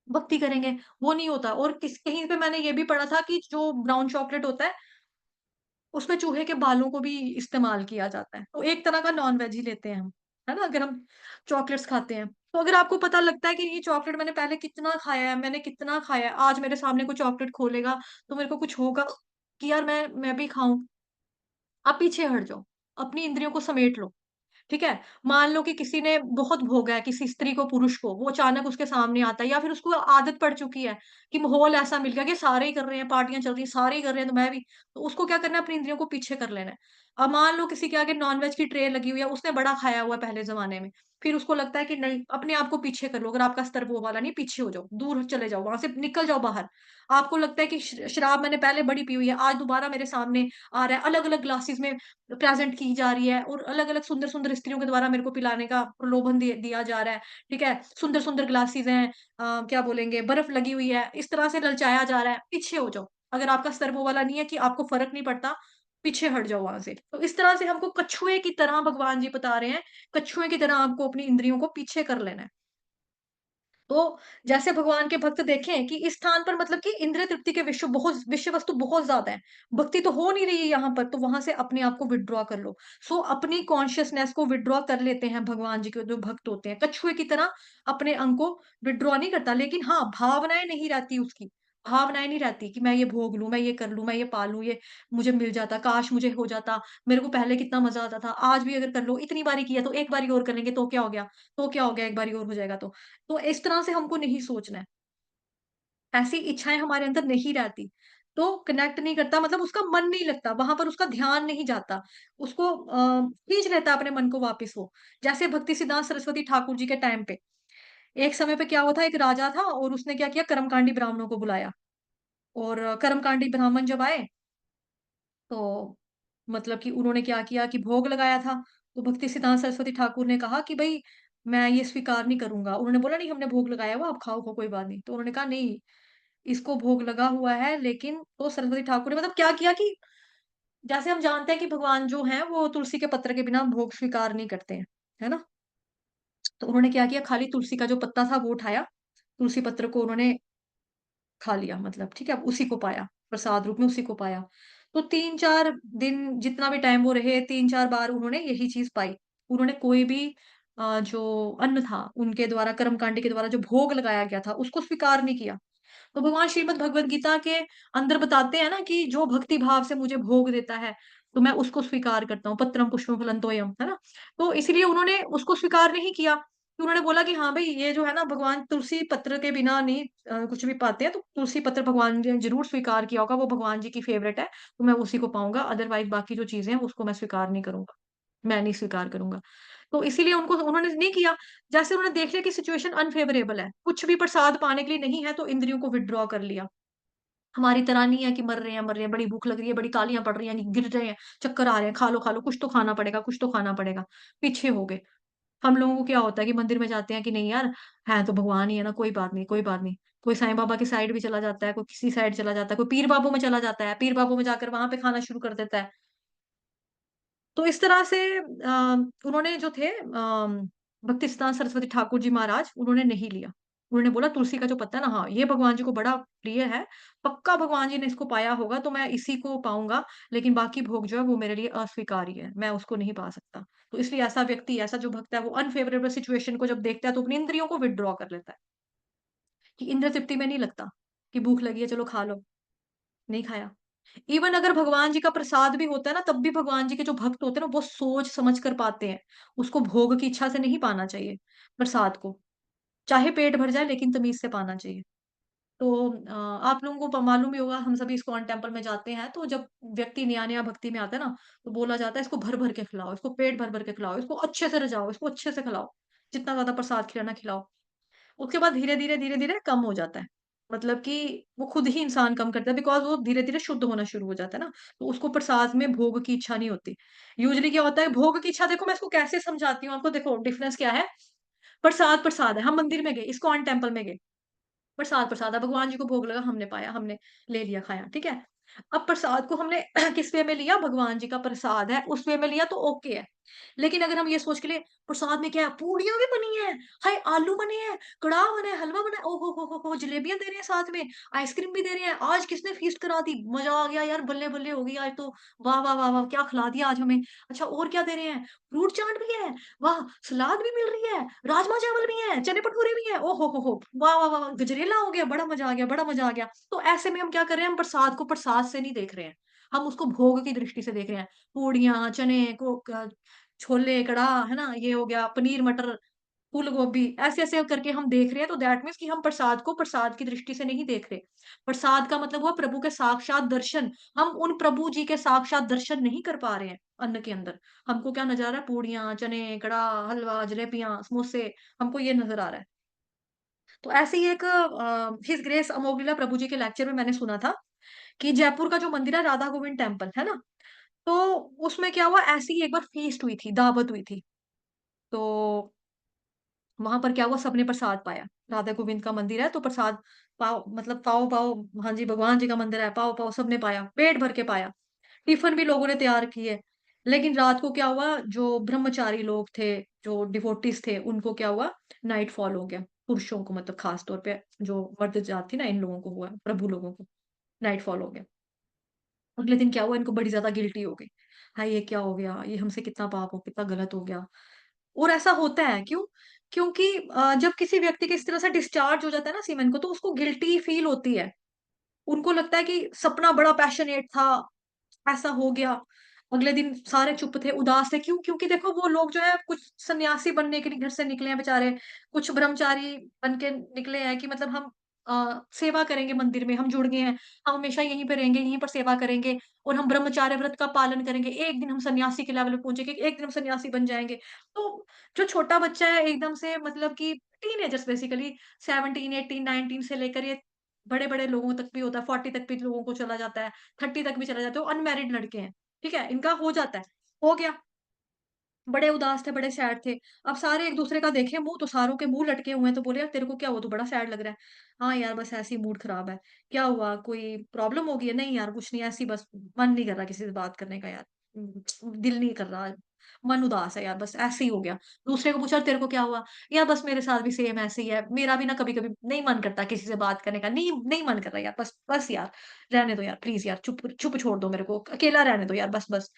भक्ति करेंगे, वो नहीं होता और कहीं पे मैंने ये भी पढ़ा था कि जो ब्राउन चॉकलेट होता है, उसमें चूहे के बालों को भी इस्तेमाल किया जाता है। तो एक तरह का नॉन-वेज ही लेते हैं हम, है ना? अगर हम चॉकलेट्स खाते हैं। तो अगर आपको पता लगता है कि ये चॉकलेट मैंने पहले कितना खाया है, मैंने कितना खाया है, आज मेरे सामने कोई चॉकलेट खोलेगा, तो मेरे को कुछ होगा कि यार मैं भी खाऊँ। आप पीछे हट जाओ, अपनी इंद्रियों को समेट लो। ठीक है? मान लो कि किसी ने बहुत भोगा है, किसी स्त्री को, पुरुष को, वो अचानक उसके सामने आता है या फिर उसको आदत पड़ चुकी है कि माहौल ऐसा मिल गया कि सारे ही कर रहे हैं, पार्टियाँ चल रही हैं, सारे ही कर रहे हैं तो मैं भी। तो उसको क्या करना है अपनी इंद्रियों को पीछे कर लेना है। अब मान लो किसी के आगे नॉन-वेज की ट्रे लगी हुई है, उसने बड़ा खाया हुआ है पहले ज़माने में, फिर उसको लगता है कि नहीं, अपने आप को पीछे कर लो, अगर आपका स्तर वो वाला नहीं, पीछे हो जाओ, दूर चले जाओ, वहाँ से निकल जाओ बाहर। आपको लगता है कि शराब मैंने पहले बड़ी पी हुई है, आज दोबारा मेरे सामने आ रहा है, अलग-अलग ग्लासेस में प्रेज़ेंट की जा रही है और अलग-अलग सुंदर-सुंदर स्त्रियों के द्वारा मेरे को पिलाने का प्रलोभन दिया जा रहा है, ठीक है? सुंदर-सुंदर ग्लासेस हैं क्या बोलेंगे बर्फ़ लगी हुई है, इस तरह से ललचाया जा रहा है, पीछे हो जाओ। अगर आपका स्तर वो वाला नहीं है कि आपको फ़र्क नहीं पड़ता, पीछे हट जाओ वहाँ से। तो इस तरह से हमको कछुए की तरह भगवान जी बता रहे हैं, कछुए की तरह आपको अपनी इंद्रियों को पीछे कर लेना है। तो जैसे भगवान के भक्त देखें कि इस स्थान पर मतलब कि इंद्रिय तृप्ति के विषय वस्तु बहुत ज़्यादा है। भक्ति तो हो नहीं रही है यहाँ पर, तो वहाँ से अपने आप को विथड्रॉ कर लो। सो अपनी कॉन्शियसनेस को विथड्रॉ कर लेते हैं भगवान जी के जो भक्त होते हैं। कछुए की तरह अपने अंग को विथड्रॉ नहीं करता, लेकिन हाँ, भावनाएँ नहीं रहती उसकी। भावनाएँ नहीं रहती कि मैं ये भोग लूँ, मैं ये कर लूँ, मैं ये पा लूँ, ये मुझे मिल जाता, काश मुझे हो जाता, मेरे को पहले कितना मज़ा आता था, आज भी अगर कर लो, इतनी बारी किया तो एक बारी और कर लेंगे तो क्या हो गया? तो क्या हो गया एक बारी और हो जाएगा तो। तो इस तरह से हमको नहीं सोचना है। ऐसी इच्छाएँ हमारे अंदर नहीं रहती। तो कनेक्ट नहीं करता मतलब उसका मन नहीं लगता, वहाँ पर उसका ध्यान नहीं जाता। उसको खींच लेता है अपने मन को वापस वो। जैसे भक्ति सिद्धांत सरस्वती ठाकुर जी के टाइम पे, एक समय पे क्या हुआ था, एक राजा था और उसने क्या किया कर्मकांडी ब्राह्मणों को बुलाया और कर्मकांडी ब्राह्मण जब आए, तो मतलब कि उन्होंने क्या किया कि भोग लगाया था। तो भक्ति सिद्धांत सरस्वती ठाकुर ने कहा कि भई मैं ये स्वीकार नहीं करूँगा। उन्होंने बोला नहीं हमने भोग लगाया हुआ, आप खाओ कोई बात नहीं। तो उन्होंने कहा नहीं इसको भोग लगा हुआ है लेकिन तो सरस्वती ठाकुर ने मतलब क्या किया कि जैसे हम जानते हैं कि भगवान जो हैं वो तुलसी के पत्र के बिना भोग स्वीकार नहीं करते हैं, है ना? तो उन्होंने क्या किया खाली तुलसी का जो पत्ता था वो उठाया, तुलसी पत्र को उन्होंने खा लिया मतलब ठीक है, उसी को पाया, प्रसाद रूप में उसी को पाया। तो 3-4 दिन जितना भी टाइम वो रहे 3-4 बार उन्होंने यही चीज़ पाई। उन्होंने कोई भी जो अन्न था उनके द्वारा कर्मकांडी के द्वारा जो भोग लगाया गया था उसको स्वीकार नहीं किया। तो भगवान श्रीमद् भगवद गीता के अंदर बताते हैं ना कि जो भक्ति भाव से मुझे भोग देता है, तो मैं उसको स्वीकार करता हूँ। पत्रम पुष्पम फलं तोयम, है ना? तो इसीलिए उन्होंने उसको स्वीकार नहीं किया। तो उन्होंने बोला कि हाँ, भई ये जो है ना भगवान तुलसी पत्र के बिना नहीं कुछ भी पाते हैं, तो तुलसी पत्र भगवान जी ने ज़रूर स्वीकार किया होगा, वो भगवान जी की फ़ेवरेट है, तो मैं उसी को पाऊँगा, अदरवाइज़ बाकी जो चीज़ें हैं उसको मैं स्वीकार नहीं करूँगा। मैं नहीं स्वीकार करूँगा। तो इसीलिए उन्होंने नहीं किया। जैसे उन्होंने देख लिया कि सिचुएशन अनफ़ेवरेबल है, कुछ भी प्रसाद पाने के लिए नहीं है, तो इंद्रियों को विथड्रॉ कर लिया। हमारी तरह नहीं है कि मर रहे हैं, बड़ी भूख लग रही है, बड़ी कालियाँ पड़ रही हैं, गिर रहे हैं, चक्कर आ रहे हैं, खा लो, कुछ तो खाना पड़ेगा, कुछ तो खाना पड़ेगा। पीछे हो गए। हम लोगों को क्या होता है कि मंदिर में जाते हैं कि नहीं यार, हैं तो भगवान ही है ना, कोई बात नहीं, कोई बात नहीं। कोई साईं बाबा की साइड भी चला जाता है, कोई किसी साइड चला जाता है, कोई पीर बाबू में चला जाता है, पीर बाबू में जाकर वहाँ पे खाना शुरू कर देता है। तो इस तरह से उन्होंने जो थे भक्तिसिद्धांत सरस्वती ठाकुर जी महाराज, उन्होंने नहीं लिया। उन्होंने बोला तुलसी का जो पत्ता है ना हाँ, ये भगवान जी को बड़ा प्रिय है, पक्का भगवान जी ने इसको पाया होगा तो मैं इसी को पाऊँगा, लेकिन बाकी भोग जो है वो मेरे लिए अस्वीकार्य है, मैं उसको नहीं पा सकता। तो इसलिए ऐसा व्यक्ति, ऐसा जो भक्त है वो अनफ़ेवरेबल सिचुएशन को जब देखता है तो अपनी इंद्रियों को विथड्रॉ कर लेता है, कि इंद्रिय तृप्ति में नहीं लगता, कि भूख लगी है चलो खा लो, नहीं खाया। इवन अगर भगवान जी का प्रसाद भी होता है ना, तब भी भगवान जी के जो भक्त होते हैं ना, वो सोच समझ कर पाते हैं। उसको भोग की इच्छा से नहीं पाना चाहिए, प्रसाद को। चाहे पेट भर जाए लेकिन तमीज़ से पाना चाहिए। तो आप लोगों को मालूम ही होगा, हम सभी इस्कॉन टेम्पल में जाते हैं, तो जब व्यक्ति नया-नया भक्ति में आता है ना, तो बोला जाता है इसको भर-भर के खिलाओ, इसको पेट भर-भर के खिलाओ, इसको अच्छे से रजाओ, इसको अच्छे से खिलाओ, जितना ज़्यादा प्रसाद खिलाना खिलाओ। उसके बाद धीरे-धीरे, धीरे-धीरे कम हो जाता है। मतलब कि वो खुद ही इंसान कम करता है, बिकॉज़ वो धीरे-धीरे शुद्ध होना शुरू हो जाता है ना, तो उसको प्रसाद में भोग की इच्छा नहीं होती। यूजुअली क्या होता है, भोग की इच्छा, देखो मैं इसको कैसे समझाती हूँ आपको, देखो डिफरेंस क्या है। प्रसाद, प्रसाद है, हम मंदिर में गए, इस्कॉन टेम्पल में गए, प्रसाद, प्रसाद है, भगवान जी को भोग लगा, हमने पाया, हमने ले लिया, खाया, ठीक है? अब प्रसाद को हमने किस वे में लिया, भगवान जी का प्रसाद है, उस वे में लिया तो ओके है। लेकिन अगर हम ये सोच के लिए प्रसाद में क्या है, पूड़ियाँ भी बनी हैं, हाय आलू बने हैं, कड़ाह बना है, हलवा बना है, ओहो हो, जलेबियाँ दे रहे हैं साथ में, आइसक्रीम भी दे रहे हैं, आज किसने फीस्ट करा दी, मज़ा आ गया यार, बल्ले-बल्ले हो गई आज तो, वाह, वाह, वाह, वाह! क्या खिला दिया आज हमें। अच्छा और क्या दे रहे हैं, फ्रूट चाट भी है, वाह! सलाद भी मिल रही है, राजमा चावल भी हैं, चने भटूरे भी हैं, ओहो हो! वाह, वाह, वाह, वाह! गजरेला हो गया, बड़ा मज़ा आ गया, बड़ा मज़ा आ गया। तो ऐसे में हम क्या कर रहे हैं, हम प्रसाद को प्रसाद से नहीं देख रहे हैं, हम उसको भोग की दृष्टि से देख रहे हैं। पूड़ियाँ, चने को छोले, कड़ाह, है ना? ये हो गया, पनीर मटर, फूल गोभी, ऐसे-ऐसे करके हम देख रहे हैं, तो दैट मीन्स कि हम प्रसाद को प्रसाद की दृष्टि से नहीं देख रहे। प्रसाद का मतलब हुआ प्रभु के साक्षात दर्शन। हम उन प्रभु जी के साक्षात दर्शन नहीं कर पा रहे हैं अन्न के अंदर। हमको क्या नज़र आ रहा है? पूड़ियाँ, चने, कड़ाह, हलवा, जलेबियाँ, समोसे, हमको ये नज़र आ रहा है। तो ऐसे ही एक हिज ग्रेस अमोघलीला प्रभु जी के लेक्चर में मैंने सुना था कि जयपुर का जो मंदिर है, राधा गोविंद टेम्पल, है ना? तो उसमें क्या हुआ, ऐसे ही एक बार फीस्ट हुई थी, दावत हुई थी। तो वहाँ पर क्या हुआ, सबने प्रसाद पाया। राधा गोविंद का मंदिर है तो प्रसाद पाओ, मतलब पाओ-पाओ, हाँ जी, भगवान जी का मंदिर है, पाओ-पाओ सबने पाया, पेट भर के पाया। टिफ़िन भी लोगों ने तैयार किए। लेकिन रात को क्या हुआ, जो ब्रह्मचारी लोग थे, जो डिवोटीज़ थे, उनको क्या हुआ, नाइट फॉल हो गया। पुरुषों को, मतलब ख़ास तौर पे जो मर्द जात थी ना, इन लोगों को हुआ, प्रभु लोगों को नाइट फॉल हो गया। अगले दिन क्या हुआ, इनको बड़ी ज़्यादा गिल्टी हो गई। हाय! ये क्या हो गया? ये हमसे कितना पाप हो, कितना गलत हो गया। और ऐसा होता है, क्यों? क्योंकि जब किसी व्यक्ति के इस तरह से डिस्चार्ज हो जाता है ना सीमेंट को, तो उसको गिल्टी फील होती है। उनको लगता है कि सपना बड़ा पैशनेट था, ऐसा हो गया। अगले दिन सारे चुप थे, उदास थे, क्यों? क्योंकि देखो वो लोग जो है कुछ सन्यासी बनने के लिए घर से निकले हैं बेचारे, कुछ ब्रह्मचारी बन के निकले हैं कि मतलब हम सेवा करेंगे मंदिर में, हम जुड़ गए हैं, हम हमेशा यहीं पे रहेंगे, यहीं पर सेवा करेंगे और हम ब्रह्मचार्य व्रत का पालन करेंगे। एक दिन हम सन्यासी के लेवल पे पहुँचेंगे, एक दिन हम सन्यासी बन जाएँगे। तो जो छोटा बच्चा है एकदम से, मतलब कि टीनेजर्स बेसिकली 17, 18, 19 से लेकर ये बड़े-बड़े लोगों तक भी होता है, 40 तक भी लोगों को चला जाता है, 30 तक भी चला जाता है, वो अनमैरिड लड़के हैं, ठीक है? इनका हो जाता है, हो गया। बड़े उदास थे, बड़े सैड थे। अब सारे एक-दूसरे का देखे मुँह, तो सारों के मुँह लटके हुए हैं, तो बोले, "यार तेरे को क्या हुआ? तू बड़ा सैड लग रहा है।" "हाँ यार, बस ऐसे ही मूड खराब है।" "क्या हुआ? कोई प्रॉब्लम हो गई है?" "नहीं यार, कुछ नहीं, ऐसे ही बस मन नहीं कर रहा किसी से बात करने का यार। दिल नहीं कर रहा, मन उदास है यार, बस ऐसे ही हो गया।" दूसरे को पूछा, "तेरे को क्या हुआ?" "यार बस मेरे साथ भी सेम ऐसे ही है। मेरा भी ना कभी-कभी नहीं मन करता किसी से बात करने का, नहीं नहीं मन कर रहा यार, बस बस यार, रहने दो यार, प्लीज़ यार, चुप चुप छोड़ दो मेरे को, अकेला रहने दो यार, बस बस।"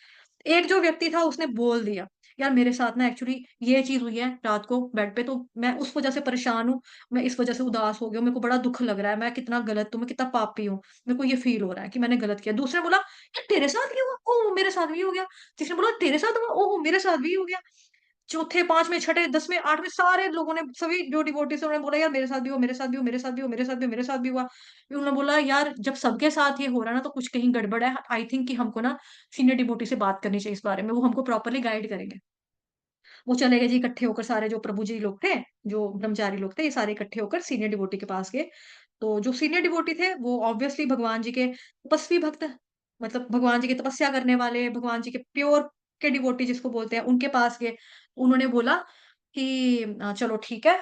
एक जो व्यक्ति था उसने बोल दिया, यार मेरे साथ ना एक्चुअली ये चीज़ हुई है रात को बेड पे, तो मैं उस वज़ह से परेशान हूँ, मैं इस वज़ह से उदास हो गया हूँ, मेरे को बड़ा दुःख लग रहा है, मैं कितना गलत हूँ, मैं कितना पापी हूँ, मेरे को ये फ़ील हो रहा है कि मैंने गलत किया। दूसरे ने बोला, यार तेरे साथ भी हुआ? ओह! मेरे साथ भी हो गया। तीसरे ने बोला, तेरे साथ हुआ? ओह! मेरे साथ भी हो गया। चौथे, 5वें, छठे, 10वें, 8वें सारे लोगों ने, सभी जो डिवोटीज़ थे उन्होंने बोला, यार मेरे साथ भी हुआ, मेरे साथ भी हुआ, मेरे साथ भी हुआ, मेरे साथ भी हुआ, मेरे साथ भी हुआ। फिर उन्होंने बोला, यार जब सबके साथ ये हो रहा है ना, तो कुछ कहीं गड़बड़ है। आई थिंक कि हमको ना सीनियर डिवोटी से बात करनी चाहिए इस बारे में, वो हमको प्रॉपर्ली गाइड करेंगे। वो चले गए जी इकट्ठे होकर, सारे जो प्रभु जी लोग थे, जो ब्रह्मचारी लोग थे, ये सारे इकट्ठे होकर सीनियर डिवोटी के पास गए। तो जो सीनियर डिवोटी थे, वो ऑब्वियसली भगवान जी के तपस्वी भक्त, मतलब भगवान जी की तपस्या करने वाले, भगवान जी के प्योर के डिवोटी जिसको बोलते हैं, उनके पास गए। उन्होंने बोला कि चलो ठीक है।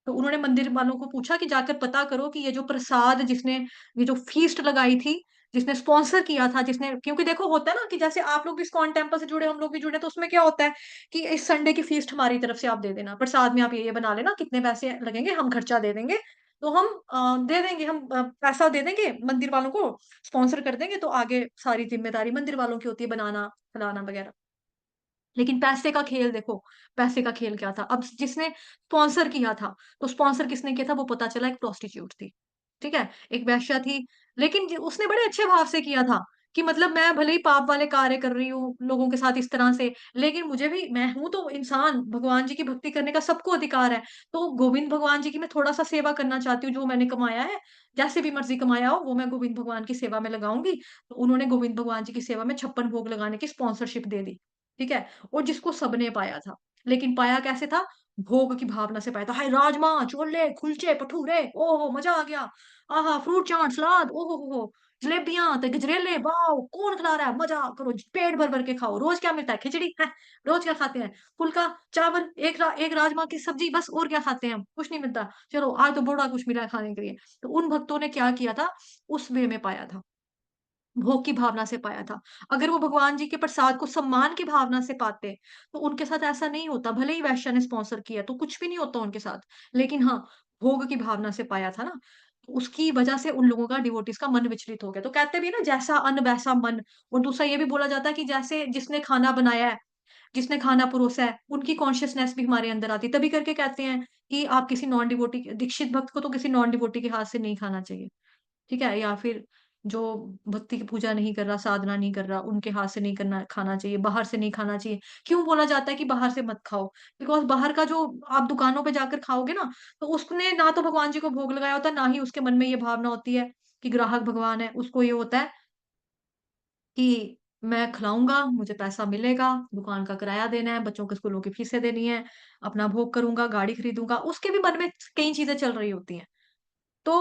तो उन्होंने मंदिर वालों को पूछा कि जाकर पता करो कि ये जो प्रसाद जिसने, ये जो फीस्ट लगाई थी, जिसने स्पॉन्सर किया था, जिसने, क्योंकि देखो होता है ना कि जैसे आप लोग भी इस्कॉन टेम्पल से जुड़े, हम लोग भी जुड़े, तो उसमें क्या होता है कि इस संडे की फीस्ट हमारी तरफ से आप दे देना, प्रसाद में आप ये बना लेना, कितने पैसे लगेंगे हम खर्चा दे देंगे, तो हम दे देंगे, हम पैसा दे देंगे मंदिर वालों को, स्पॉन्सर कर देंगे, तो आगे सारी जिम्मेदारी मंदिर वालों की होती है, बनाना, खिलाना वगैरह। लेकिन पैसे का खेल देखो, पैसे का खेल क्या था? अब जिसने स्पॉन्सर किया था, तो स्पॉन्सर किसने किया था वो पता चला, एक प्रोस्टिट्यूट थी, ठीक है? एक वेश्या थी, लेकिन ज उसने बड़े अच्छे भाव से किया था कि मतलब मैं भले ही पाप वाले कार्य कर रही हूँ लोगों के साथ इस तरह से, लेकिन मुझे भी, मैं हूँ तो इंसान, भगवान जी की भक्ति करने का सबको अधिकार है। तो गोविंद भगवान जी की मैं थोड़ा-सा सेवा करना चाहती हूँ, जो मैंने कमाया है, जैसे भी मर्ज़ी कमाया हो, वो मैं गोविंद भगवान की सेवा में लगाऊँगी। तो उन्होंने गोविंद भगवान जी की सेवा में 56 भोग लगाने की स्पॉन्सरशिप दे दी, ठीक है? और जिसको सबने पाया था, लेकिन पाया कैसे था? भोग की भावना से पाया था। हाय राजमा, छोले, कुलचे, भटूरे, ओहो! मज़ा आ गया। आहा! फ्रूट चाट, सलाद, ओहो हो हो! जलेबियाँ, तो गजरेले, वाओ! कौन खिला रहा है? मज़ा करो, पेट भर-भर के खाओ। रोज़ क्या मिलता है? खिचड़ी, हैं? रोज़ क्या खाते हैं? फुल्का, चावल, एक राजमा की सब्ज़ी, बस और क्या खाते हैं हम? कुछ नहीं मिलता। चलो आज तो बड़ा कुछ मिला है खाने के लिए। तो उन भक्तों ने क्या किया था? उस वे में पाया था। भोग की भावना से पाया था। अगर वो भगवान जी के प्रसाद को सम्मान की भावना से पाते, तो उनके साथ ऐसा नहीं होता। भले ही वैश्या ने स्पॉन्सर किया, तो कुछ भी नहीं होता उनके साथ। लेकिन हाँ, भोग की भावना से पाया था ना, तो उसकी वजह से उन लोगों का डिवोटीज़ का मन विचलित हो गया। तो कहते भी हैं ना, जैसा अन्न वैसा मन। और दूसरा ये भी बोला जाता है कि जैसे जिसने खाना बनाया है, जिसने खाना परोसा है, उनकी कॉन्शसनेस भी हमारे अंदर आती है। तभी करके कहते हैं कि आप किसी नॉन डिवोटी, दीक्षित भक्त को तो किसी नॉन डिवोटी के हाथ से नहीं खाना चाहिए। ठीक है? या फिर जो भक्ति की पूजा नहीं कर रहा, साधना नहीं कर रहा, उनके हाथ से नहीं करना खाना चाहिए, बाहर से नहीं खाना चाहिए। क्यों बोला जाता है कि बाहर से मत खाओ? बिकॉज़ बाहर का जो आप दुकानों पे जाकर खाओगे ना, तो उसने ना तो भगवान जी को भोग लगाया होता है, ना ही उसके मन में ये भावना होती है कि ग्राहक भगवान है। उसको ये होता है कि मैं खिलाऊँगा, मुझे पैसा मिलेगा, दुकान का किराया देना है, बच्चों के स्कूलों की फीसें देनी है, अपना भोग करूँगा, गाड़ी खरीदूँगा। उसके भी मन में कई चीज़ें चल रही होती हैं। तो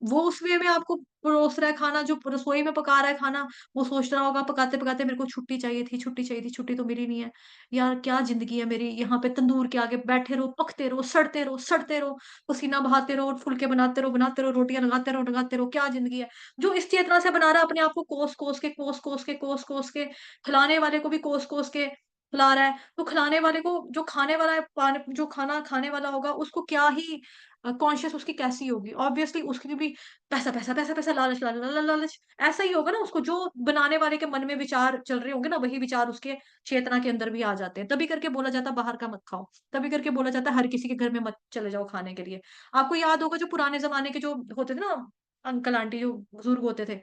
वो उस वे में आपको परोस रहा है खाना, जो रसोई में पका रहा है खाना, वो सोच रहा होगा पकाते-पकाते, मेरे को छुट्टी चाहिए थी, छुट्टी चाहिए थी, छुट्टी तो मिली नहीं है। यार क्या ज़िंदगी है मेरी, यहाँ पे तंदूर के आगे बैठे रहो, पकते रहो, सड़ते रहो, पसीना बहाते रहो, फुलके बनाते रहो, रोटियाँ लगाते रहो, क्या ज़िंदगी है। जो इस चेतना से बना रहा है अपने आप को कोस-कोस के, खिलाने वाले को भी कोस-कोस के खिला रहा है, तो खिलाने वाले को, जो खाने वाला है, जो खाना खाने वाला होगा, उसको क्या ही कॉन्शियस उसकी कैसी होगी? ऑब्वियसली उसकी भी पैसा, लालच, ऐसा ही होगा ना उसको, जो बनाने वाले के मन में विचार चल रहे होंगे ना, वही विचार उसके चेतना के अंदर भी आ जाते हैं। तभी करके बोला जाता है बाहर का मत खाओ, तभी करके बोला जाता है हर किसी के घर में मत चले जाओ खाने के लिए। आपको याद होगा जो पुराने ज़माने के जो होते थे ना, अंकल आंटी जो बुजुर्ग होते थे,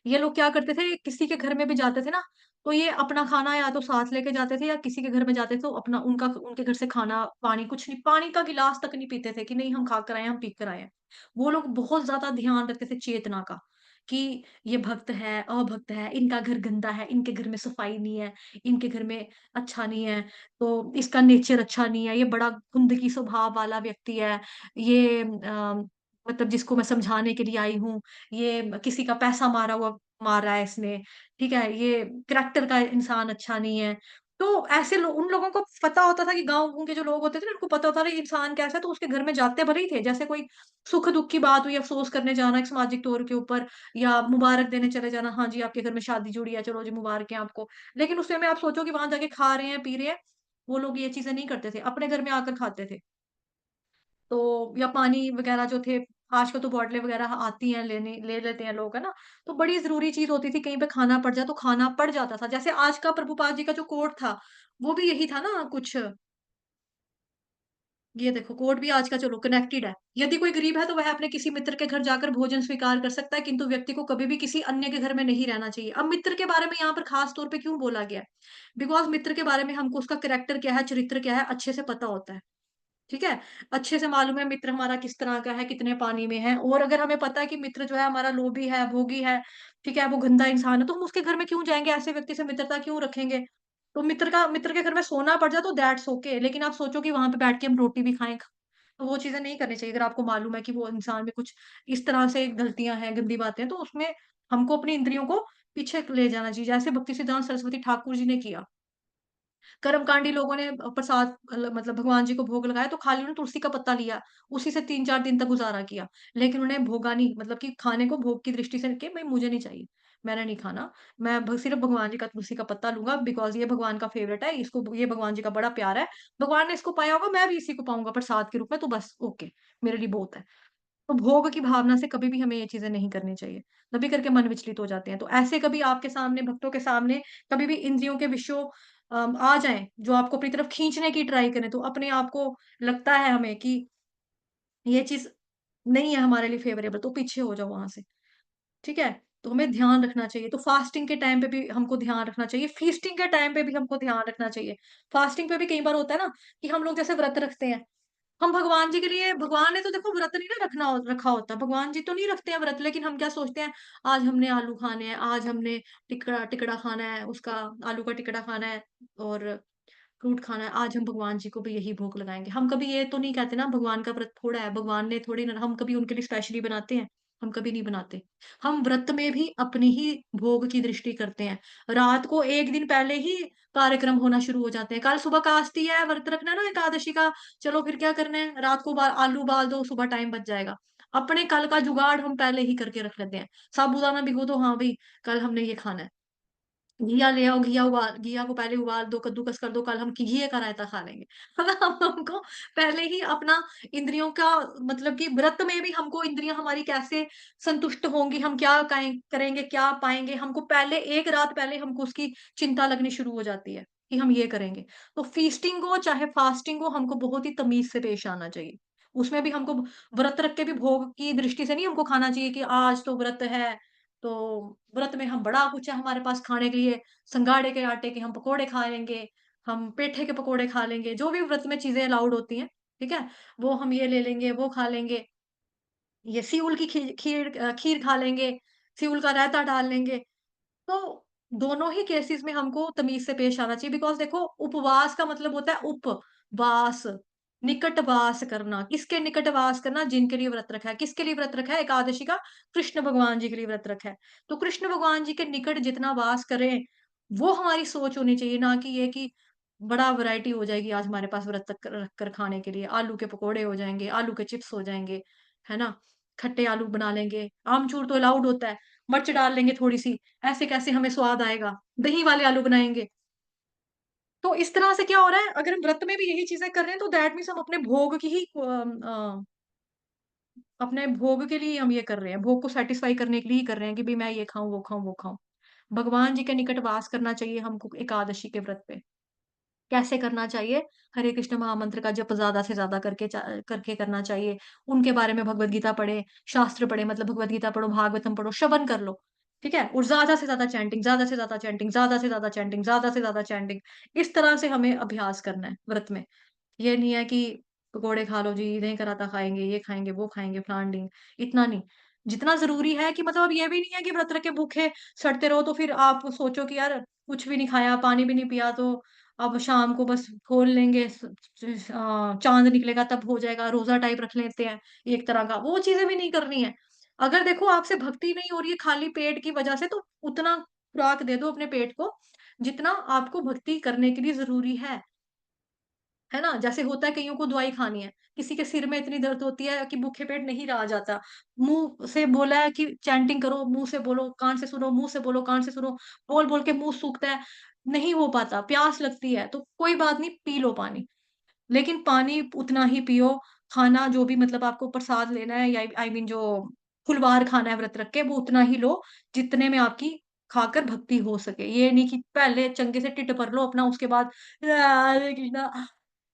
ये लोग क्या करते थे, किसी के घर में भी जाते थे ना, तो ये अपना खाना या तो साथ लेके जाते थे, या किसी के घर में जाते थे तो अपना उनका उनके घर से खाना, पानी कुछ नहीं, पानी का गिलास तक नहीं पीते थे कि नहीं हम खा कर आए हैं, हम पी कर आए हैं। वो लोग बहुत ज़्यादा ध्यान रखते थे चेतना का, कि ये भक्त है, अभक्त है, इनका घर गंदा है, इनके घर में सफाई नहीं है, इनके घर में अच्छा नहीं है, तो इसका नेचर अच्छा नहीं है, ये बड़ा गंदगी स्वभाव वाला व्यक्ति है, ये मतलब जिसको मैं समझाने के लिए आई हूँ, ये किसी का पैसा मार रहा है इसने, ठीक है? ये करैक्टर का इंसान अच्छा नहीं है। तो ऐसे उन लोगों को पता होता था कि गाँव के जो लोग होते थे ना, उनको पता होता था ये इंसान कैसा है, तो उसके घर में जाते भले ही थे। जैसे कोई सुख-दुःख की बात हुई, अफ़सोस करने जाना एक सामाजिक तौर के ऊपर, या मुबारक देने चले जाना, हाँ जी, आपके घर में शादी जुड़ी है, चलो जी मुबारक है आपको। लेकिन उस समय आप सोचो कि वहाँ जाके खा रहे हैं, पी रहे हैं, वो लोग ये चीज़ें नहीं करते थे, अपने घर में आकर खाते थे। तो या पानी वगैरह जो थे, आजकल तो बॉटलें वगैरह आती हैं ले लेते हैं लोग, है ना? तो बड़ी ज़रूरी चीज़ होती थी, कहीं पे खाना पड़ जाए तो खाना पड़ जाता था। जैसे आज का प्रभुपाद जी का जो कोट था, वो भी यही था ना कुछ, ये देखो कोट भी आज का चलो कनेक्टेड है। यदि कोई गरीब है तो वह अपने किसी मित्र के घर जाकर भोजन स्वीकार कर सकता है, किंतु व्यक्ति को कभी भी किसी अन्य के घर में नहीं रहना चाहिए। अब मित्र के बारे में यहाँ पर खास तौर पे क्यों बोला गया है? बिकॉज़ मित्र के बारे में हमको उसका कैरेक्टर क्या है, चरित्र क्या है, अच्छे से पता होता है। ठीक है? अच्छे से मालूम है मित्र हमारा किस तरह का है, कितने पानी में है, और अगर हमें पता है कि मित्र जो है हमारा लोभी है, भोगी है, ठीक है? वो गंदा इंसान है, तो हम उसके घर में क्यों जाएँगे? ऐसे व्यक्ति से मित्रता क्यों रखेंगे? तो मित्र के घर में सोना पड़ जाए तो दैट्स ओके, लेकिन आप सोचो कि वहाँ पे बैठ के हम रोटी भी खाएँ, तो वो चीज़ें नहीं करनी चाहिए। अगर आपको मालूम है कि वो इंसान में कुछ इस तरह से गलतियाँ हैं, गंदी बातें हैं, तो उसमें हमको अपनी इंद्रियों को पीछे ले जाना चाहिए, जैसे भक्ति सिद्धांत सरस्वती ठाकुर जी ने किया। कर्मकांडी लोगों ने प्रसाद मतलब भगवान जी को भोग लगाया, तो खाली उन्होंने तुलसी का पत्ता लिया, उसी से 3-4 दिन तक गुज़ारा किया। लेकिन उन्हें भोगा नहीं, मतलब कि खाने को भोग की दृष्टि से कि भई मुझे नहीं चाहिए, मैंने नहीं खाना, मैं सिर्फ़ भगवान जी का तुलसी का पत्ता लूँगा, बिकॉज़ ये भगवान का फ़ेवरेट है, इसको ये भगवान जी का बड़ा प्यार है, भगवान ने इसको पाया होगा, मैं भी इसी को पाऊँगा प्रसाद के रूप में, तो बस ओके, मेरे लिए बहुत है। तो भोग की भावना से कभी भी हमें ये चीज़ें नहीं करनी चाहिए, तभी करके मन विचलित हो जाते हैं। तो ऐसे कभी आपके सामने, भक्तों के सामने कभी भी इंद्रियों के विषयों आ जाएँ, जो आपको अपनी तरफ खींचने की ट्राई करें, तो अपने आप को लगता है हमें कि ये चीज़ नहीं है हमारे लिए फ़ेवरेबल, तो पीछे हो जाओ वहाँ से, ठीक है? तो हमें ध्यान रखना चाहिए। तो फास्टिंग के टाइम पे भी हमको ध्यान रखना चाहिए, फीस्टिंग के टाइम पे भी हमको ध्यान रखना चाहिए। फास्टिंग पे भी कई बार होता है ना कि हम लोग जैसे व्रत रखते हैं, हम भगवान जी के लिए, भगवान ने तो देखो व्रत नहीं ना रखा होता, भगवान जी तो नहीं रखते हैं व्रत, लेकिन हम क्या सोचते हैं, आज हमने आलू खाने हैं, आज हमने टिकड़ा टिकड़ा खाना है, उसका आलू का टिकड़ा खाना है और फ्रूट खाना है, आज हम भगवान जी को भी यही भोग लगाएंगे। हम कभी ये तो नहीं कहते ना भगवान का व्रत थोड़ा है, भगवान ने थोड़ी ना, हम कभी उनके लिए स्पेशली बनाते हैं, हम कभी नहीं बनाते। हम व्रत में भी अपनी ही भोग की दृष्टि करते हैं। रात को एक दिन पहले ही कार्यक्रम होना शुरू हो जाते हैं, कल सुबह कास्ती है, व्रत रखना है ना एकादशी का, चलो फिर क्या करना है, रात को आलू उबाल दो, सुबह टाइम बच जाएगा। अपने कल का जुगाड़ हम पहले ही करके रख लेते हैं। साबूदाना भिगो दो, हाँ भाई कल हमने ये खाना है। घिया ले आओ, घिया को पहले उबाल दो, कद्दूकस कर दो, कल हम घिये का रायता खा लेंगे। मतलब हम हमको पहले ही अपना इंद्रियों का, मतलब कि व्रत में भी हमको इंद्रियां हमारी कैसे संतुष्ट होंगी, हम क्या करेंगे, क्या पाएंगे, हमको पहले एक रात पहले हमको उसकी चिंता लगनी शुरू हो जाती है कि हम ये करेंगे। तो फीस्टिंग हो चाहे फास्टिंग हो, हमको बहुत ही तमीज से पेश आना चाहिए। उसमें भी हमको व्रत रख के भी भोग की दृष्टि से नहीं हमको खाना चाहिए कि आज तो व्रत है, तो व्रत में हम बड़ा कुछ है हमारे पास खाने के लिए, संगाड़े के आटे के हम पकोड़े खा लेंगे, हम पेठे के पकोड़े खा लेंगे, जो भी व्रत में चीजें अलाउड होती हैं, ठीक है, वो हम ये ले लेंगे, वो खा लेंगे, ये सिउल की खीर खा लेंगे, सिउल का रायता डाल लेंगे। तो दोनों ही केसेस में हमको तमीज से पेश आना चाहिए, बिकॉज देखो उपवास का मतलब होता है उपवास, निकटवास करना। किसके निकटवास करना? जिनके लिए व्रत रखा है। किसके लिए व्रत रखा है एकादशी का? कृष्ण भगवान जी के लिए व्रत रखा है। तो कृष्ण भगवान जी के निकट जितना वास करें, वो हमारी सोच होनी चाहिए, ना कि ये कि बड़ा वैरायटी हो जाएगी आज हमारे पास व्रत रख कर खाने के लिए, आलू के पकोड़े हो जाएंगे, आलू के चिप्स हो जाएंगे, है ना, खट्टे आलू बना लेंगे, आमचूर तो अलाउड होता है, मिर्च डाल लेंगे थोड़ी सी, ऐसे कैसे हमें स्वाद आएगा, दही वाले आलू बनाएंगे। तो इस तरह से क्या हो रहा है, अगर हम व्रत में भी यही चीजें कर रहे हैं तो दैट मीन्स हम अपने भोग की ही अपने भोग के लिए हम ये कर रहे हैं, भोग को सेटिस्फाई करने के लिए ही कर रहे हैं कि भाई मैं ये खाऊं वो खाऊं वो खाऊं। भगवान जी के निकट वास करना चाहिए हमको एकादशी के व्रत पे। कैसे करना चाहिए? हरे कृष्ण महामंत्र का जप ज्यादा से ज्यादा करके करना चाहिए। उनके बारे में भगवत गीता पढ़े, शास्त्र पढ़े, मतलब भगवत गीता पढ़ो, भागवतम पढ़ो, श्रवण कर लो, ठीक है, और ज्यादा से ज्यादा चैंटिंग, ज्यादा से ज्यादा चैंटिंग, ज्यादा से ज्यादा चैंटिंग, ज्यादा से ज्यादा चैंटिंग, इस तरह से हमें अभ्यास करना है व्रत में। ये नहीं है कि पकोड़े खा लो जी, दही कराता खाएंगे, ये खाएंगे वो खाएंगे, फलान ढींग, इतना नहीं। जितना जरूरी है कि मतलब अब ये भी नहीं है कि व्रत रख के भूखे सड़ते रहो, तो फिर आप सोचो कि यार कुछ भी नहीं खाया, पानी भी नहीं पिया, तो अब शाम को बस खोल लेंगे, चांद निकलेगा तब हो जाएगा, रोजा टाइप रख लेते हैं एक तरह का, वो चीजें भी नहीं करनी है। अगर देखो आपसे भक्ति नहीं हो रही है खाली पेट की वजह से, तो उतना खुराक दे दो अपने पेट को जितना आपको भक्ति करने के लिए जरूरी है ना। जैसे होता है कईयों को दवाई खानी है, किसी के सिर में इतनी दर्द होती है कि भूखे पेट नहीं रहा जाता, मुंह से बोला है कि चैंटिंग करो, मुंह से बोलो कान से सुनो, मुंह से बोलो कान से सुनो, बोल बोल के मुंह सूखता है, नहीं हो पाता, प्यास लगती है, तो कोई बात नहीं, पी लो पानी, लेकिन पानी उतना ही पियो। खाना जो भी मतलब आपको प्रसाद लेना है, या आई मीन जो फुलवार खाना है व्रत रख के, वो उतना ही लो जितने में आपकी खाकर भक्ति हो सके। ये नहीं कि पहले चंगे से टिट भर लो अपना, उसके बाद हरे कृष्णा,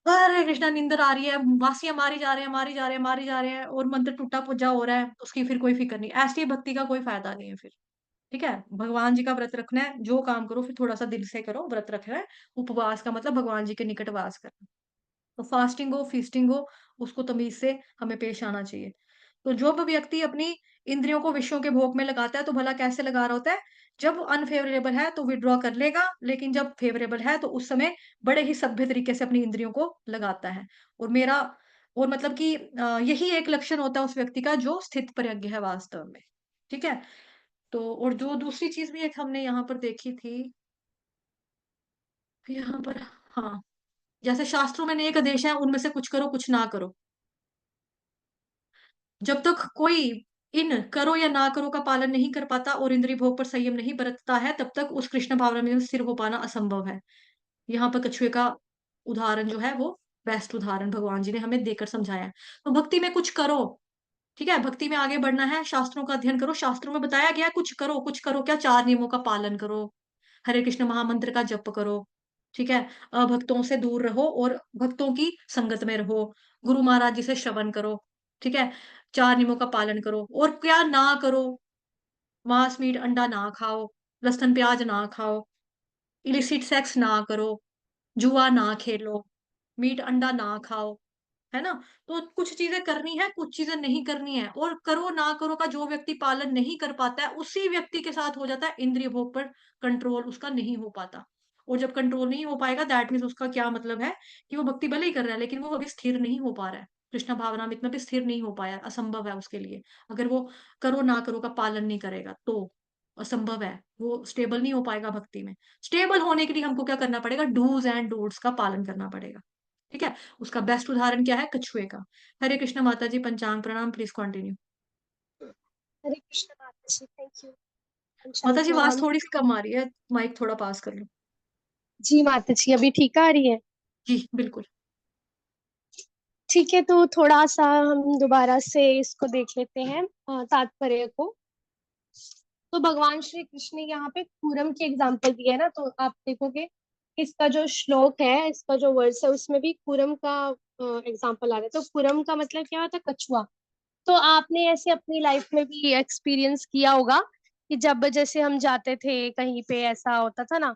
अरे कृष्णा, नींदर आ रही है, वासियां मारी जा रहे हैं, मारी जा रहे हैं, मारी जा रहे हैं, और मंत्र टूटा पुजा हो रहा है, उसकी फिर कोई फिक्र नहीं, ऐसी भक्ति का कोई फायदा नहीं है फिर। ठीक है, भगवान जी का व्रत रखना है, जो काम करो फिर थोड़ा सा दिल से करो, व्रत रखना है। उपवास का मतलब भगवान जी के निकट वास करना। तो फास्टिंग हो फीस्टिंग हो, उसको तमीज से हमें पेश आना चाहिए। तो जो भी व्यक्ति अपनी इंद्रियों को विषयों के भोग में लगाता है, तो भला कैसे लगा रहा होता है? जब अनफेवरेबल है तो विड्रॉ कर लेगा, लेकिन जब फेवरेबल है तो उस समय बड़े ही सभ्य तरीके से अपनी इंद्रियों को लगाता है। और मेरा और मतलब कि यही एक लक्षण होता है उस व्यक्ति का जो स्थित प्रज्ञ है वास्तव में। ठीक है? तो और जो दूसरी चीज भी एक हमने यहाँ पर देखी थी, यहाँ पर, हाँ, जैसे शास्त्रों में अनेक आदेश हैं, उनमें से कुछ करो कुछ ना करो। जब तक कोई इन करो या ना करो का पालन नहीं कर पाता और इंद्रिय भोग पर संयम नहीं बरतता है, तब तक उस कृष्ण भावना में स्थिर हो पाना असंभव है। यहाँ पर कछुए का उदाहरण जो है वो बेस्ट उदाहरण भगवान जी ने हमें देकर समझाया है। तो भक्ति में कुछ करो, ठीक है, भक्ति में आगे बढ़ना है, शास्त्रों का अध्ययन करो, शास्त्रों में बताया गया है, कुछ करो क्या? 4 नियमों का पालन करो, हरे कृष्ण महामंत्र का जप करो, ठीक है, अभक्तों से दूर रहो और भक्तों की संगत में रहो, गुरु महाराज जी से श्रवण करो, ठीक है, 4 नियमों का पालन करो, और क्या ना करो, मांस मीट अंडा ना खाओ, लहसुन प्याज ना खाओ, इलिसिट सेक्स ना करो, जुआ ना खेलो, मीट अंडा ना खाओ, है ना। तो कुछ चीजें करनी है, कुछ चीजें नहीं करनी है, और करो ना करो का जो व्यक्ति पालन नहीं कर पाता है, उसी व्यक्ति के साथ हो जाता है इंद्रिय भोग पर कंट्रोल उसका नहीं हो पाता। और जब कंट्रोल नहीं हो पाएगा, दैट मीन्स उसका क्या मतलब है कि वो भक्ति भले ही कर रहा है लेकिन वो अभी स्थिर नहीं हो पा रहा है, कृष्ण भावनामृत में भी स्थिर नहीं हो पाया, असंभव है उसके लिए। अगर वो करो ना करो का पालन नहीं करेगा तो असंभव है, वो स्टेबल नहीं हो पाएगा भक्ति में। स्टेबल होने के लिए हमको क्या करना पड़ेगा, डूज एंड डोंट्स का पालन करना पड़ेगा। ठीक है। उसका बेस्ट उदाहरण क्या है, कछुए का। हरे कृष्ण माता जी, पंचांग प्रणाम, प्लीज कंटिन्यू। हरे कृष्ण माता जी, थैंक यू। पंचांग माता जी आवाज प्रणाम। थोड़ी सी कम आ रही है, माइक थोड़ा पास कर लो। जी माता जी, अभी ठीक आ रही है? जी बिल्कुल। ठीक है, तो थोड़ा सा हम दोबारा से इसको देख लेते हैं, तात्पर्य को। तो भगवान श्री कृष्ण ने यहाँ पे कूरम की एग्जाम्पल दी है ना, तो आप देखोगे इसका जो श्लोक है, इसका जो वर्स है, उसमें भी कूरम का एग्जाम्पल आ रहा है। तो कूरम का मतलब क्या होता है, कछुआ। तो आपने ऐसे अपनी लाइफ में भी एक्सपीरियंस किया होगा कि जब जैसे हम जाते थे कहीं पे, ऐसा होता था ना,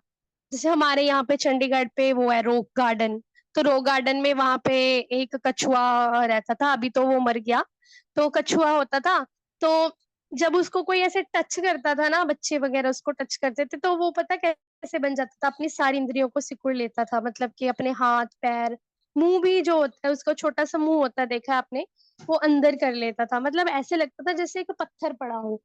जैसे हमारे यहाँ पे चंडीगढ़ पे वो है रॉक गार्डन। तो रॉक गार्डन में वहां पे एक कछुआ रहता था, अभी तो वो मर गया। तो कछुआ होता था। तो जब उसको कोई ऐसे टच करता था ना, बच्चे वगैरह उसको टच करते थे, तो वो पता कैसे बन जाता था, अपनी सारी इंद्रियों को सिकुड़ लेता था। मतलब कि अपने हाथ पैर, मुंह भी जो होता है उसका छोटा सा मुंह होता है, देखा है आपने, वो अंदर कर लेता था। मतलब ऐसे लगता था जैसे एक पत्थर पड़ा हो।